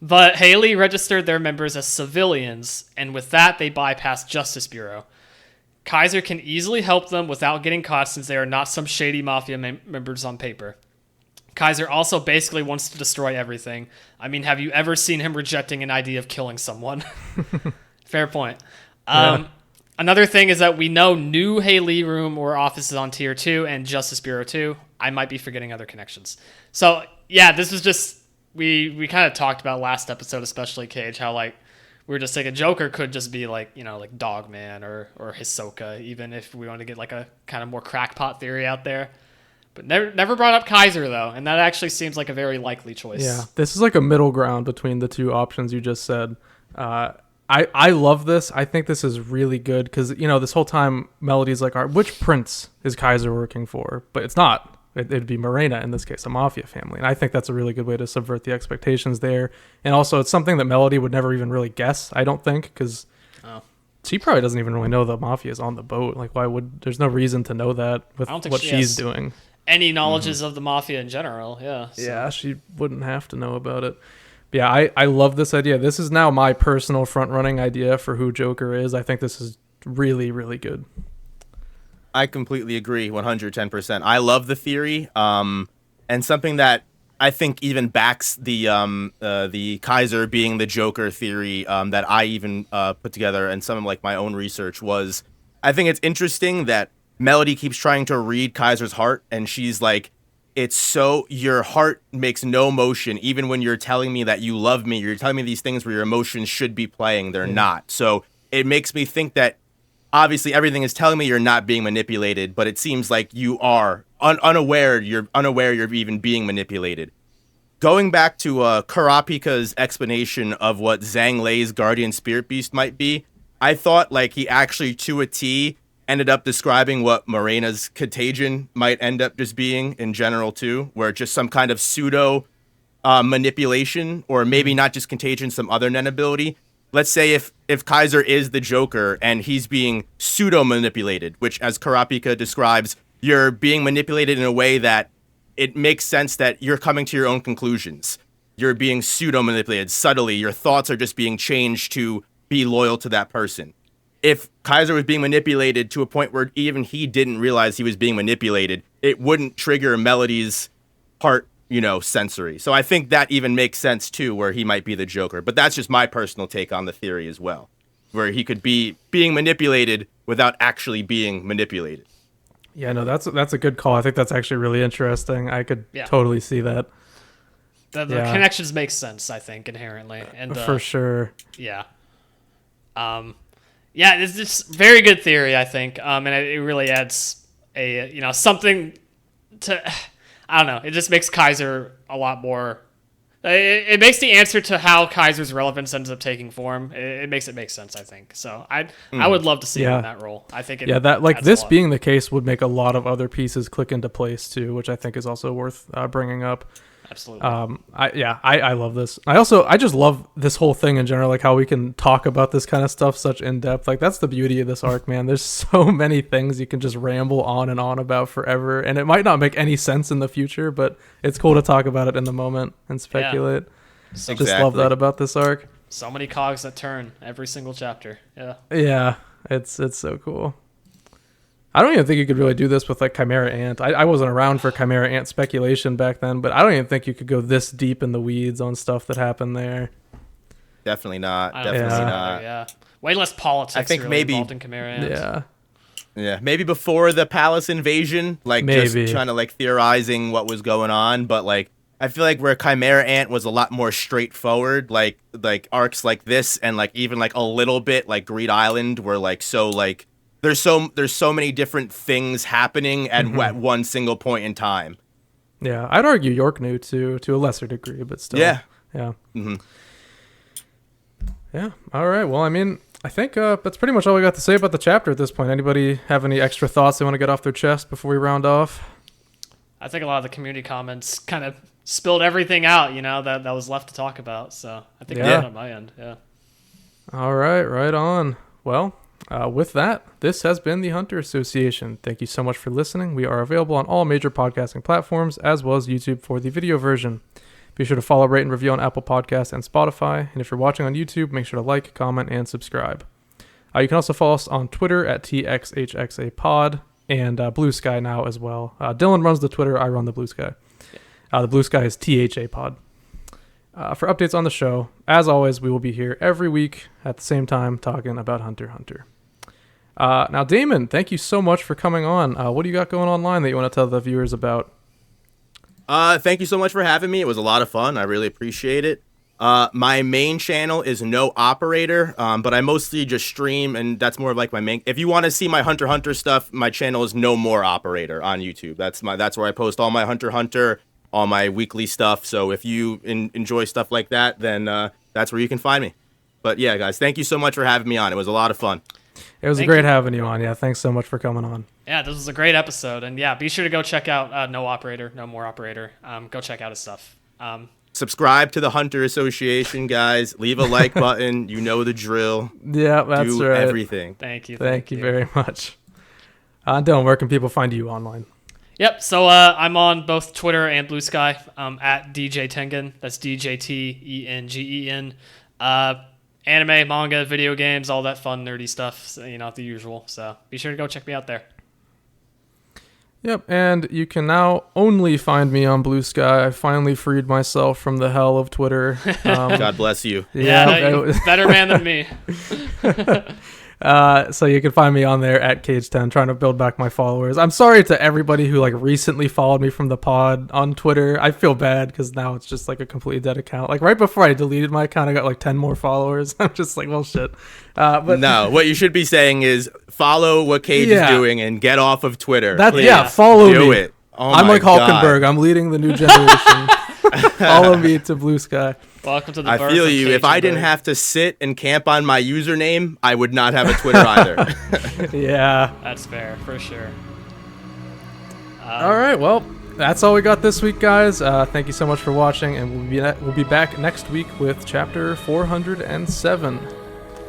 But Haley registered their members as civilians, and with that, they bypassed Justice Bureau. Kaiser can easily help them without getting caught since they are not some shady mafia members on paper. Kaiser also basically wants to destroy everything. I mean, have you ever seen him rejecting an idea of killing someone? Fair point. Another thing is that we know new Haley room or offices on Tier 2 and Justice Bureau 2. I might be forgetting other connections. So, this was just... We kind of talked about last episode, especially Kaige, how we were just thinking Joker could just be Dogman or Hisoka, even if we want to get a kind of more crackpot theory out there. But never brought up Kaige though, and that actually seems like a very likely choice. Yeah, this is like a middle ground between the two options you just said. I love this. I think this is really good because, this whole time Melody's like, all right, which prince is Kaige working for? But it's not. It'd be Morena in this case, a mafia family. And I think that's a really good way to subvert the expectations there. And also, it's something that Melody would never even really guess, I don't think, because she probably doesn't even really know the mafia is on the boat. Like, there's no reason to know that with what she's doing. Any knowledges of the mafia in general, yeah. So. Yeah, she wouldn't have to know about it. But yeah, I love this idea. This is now my personal front-running idea for who Joker is. I think this is really, really good. I completely agree, 110%. I love the theory, and something that I think even backs the Kaige being the Joker theory that I even put together and some of like my own research was, I think it's interesting that Melody keeps trying to read Kaiser's heart, and she's like, your heart makes no motion, even when you're telling me that you love me, you're telling me these things where your emotions should be playing, they're not. So it makes me think that obviously everything is telling me you're not being manipulated, but it seems like you are unaware you're even being manipulated. Going back to Kurapika's explanation of what Zhang Lei's guardian spirit beast might be, I thought like he actually to a T ended up describing what Morena's contagion might end up just being in general too, where just some kind of pseudo manipulation, or maybe not just contagion, some other Nen ability. Let's say if Kaige is the Joker and he's being pseudo manipulated, which as Kurapika describes, you're being manipulated in a way that it makes sense that you're coming to your own conclusions. You're being pseudo manipulated subtly. Your thoughts are just being changed to be loyal to that person. If Kaige was being manipulated to a point where even he didn't realize he was being manipulated, it wouldn't trigger Melody's heart, sensory. So I think that even makes sense too, where he might be the Joker. But that's just my personal take on the theory as well, where he could be being manipulated without actually being manipulated. Yeah, no, that's a good call. I think that's actually really interesting. I could totally see that. The connections make sense, I think, inherently, and for sure. Yeah. Yeah, it's just very good theory, I think, and it really adds a something to. I don't know. It just makes Kaige a lot more. It makes the answer to how Kaiser's relevance ends up taking form. It makes it make sense, I think. So I would love to see him in that role. I think this being the case would make a lot of other pieces click into place too, which I think is also worth bringing up. Absolutely. I love this. I just love this whole thing in general, like how we can talk about this kind of stuff such in depth. Like that's the beauty of this arc, man. There's so many things you can just ramble on and on about forever, and it might not make any sense in the future, but it's cool to talk about it in the moment and speculate. Yeah. I just love that about this arc. So many cogs that turn every single chapter. Yeah. Yeah, it's so cool. I don't even think you could really do this with like Chimera Ant. I wasn't around for Chimera Ant speculation back then, but I don't even think you could go this deep in the weeds on stuff that happened there. Definitely not. Yeah. Way less politics. I think really maybe involved in Chimera Ant. Yeah. Maybe before the palace invasion, like just trying to like theorizing what was going on, but like I feel like where Chimera Ant was a lot more straightforward, like arcs like this, and like even like a little bit like Greed Island, were like so like. There's so many different things happening at one single point in time. Yeah, I'd argue York knew too, to a lesser degree, but still. Yeah. Mm-hmm. Yeah. All right. Well, I mean, I think that's pretty much all we got to say about the chapter at this point. Anybody have any extra thoughts they want to get off their chest before we round off? I think a lot of the community comments kind of spilled everything out, that was left to talk about. So I think that's on my end. Yeah. All right. Right on. Well. With that, this has been the Hunter Association. Thank you so much for listening. We are available on all major podcasting platforms, as well as YouTube for the video version. Be sure to follow, rate, and review on Apple Podcasts and Spotify. And if you're watching on YouTube, make sure to like, comment, and subscribe. You can also follow us on Twitter at TXHXAPod and Bluesky now as well. Dylan runs the Twitter. I run the Bluesky. The Bluesky is THAPod. For updates on the show, as always, we will be here every week at the same time talking about Hunter x Hunter. Now, Damon, thank you so much for coming on. What do you got going online that you want to tell the viewers about? Thank you so much for having me. It was a lot of fun. I really appreciate it. My main channel is No Operator, but I mostly just stream, and that's more of like my main. If you want to see my Hunter x Hunter stuff, my channel is No More Operator on YouTube. That's where I post all my Hunter x Hunter, all my weekly stuff. So if you enjoy stuff like that, then that's where you can find me. But yeah, guys, thank you so much for having me on. It was a lot of fun. It was great having you on. Yeah, thanks so much for coming on. Yeah, this was a great episode, and yeah, be sure to go check out No Operator, No More Operator. Go check out his stuff. Subscribe to the Hunter Association, guys. Leave a like button. You know the drill. Yeah, that's Do right. everything. Thank you. Thank you very much. Dylan, where can people find you online? Yep. So I'm on both Twitter and Bluesky. At DJ Tengen. That's DJTENGEN. Anime, manga, video games, all that fun, nerdy stuff. So, the usual. So be sure to go check me out there. Yep, and you can now only find me on Bluesky. I finally freed myself from the hell of Twitter. God bless you. Yeah, better man than me. So you can find me on there at Kaige10, trying to build back my followers. I'm sorry to everybody who recently followed me from the pod on Twitter. I feel bad because now it's just a completely dead account. Right before I deleted my account, I got 10 more followers. I'm just well, shit. But no, what you should be saying is follow what Kaige is doing and get off of Twitter. Follow Do me. it. Oh I'm like God. Halkenburg. I'm leading the new generation. Follow me to Bluesky. Welcome to the I birth feel of you. If I didn't have to sit and camp on my username, I would not have a Twitter either. Yeah. That's fair, for sure. All right, well, that's all we got this week, guys. Thank you so much for watching, and we'll be back next week with chapter 407.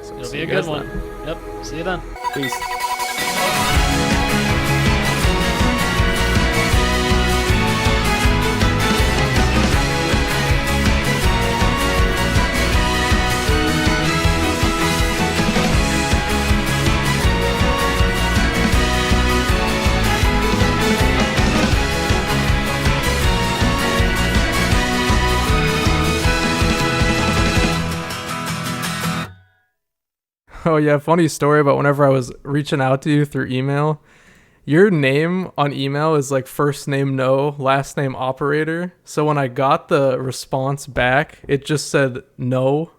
So it'll be a good one. Yep. See you then. Peace. Oh yeah, funny story about whenever I was reaching out to you through email. Your name on email is first name no, last name operator. So when I got the response back, it just said no.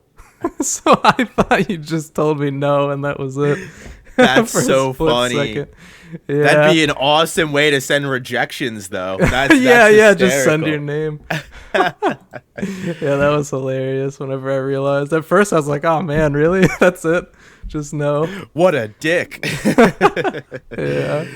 So I thought you just told me no, and that was it. That's so funny. Yeah. That'd be an awesome way to send rejections, though. That's just send your name. Yeah, that was hilarious whenever I realized. At first I was like, oh man, really? That's it? Just no. What a dick. Yeah.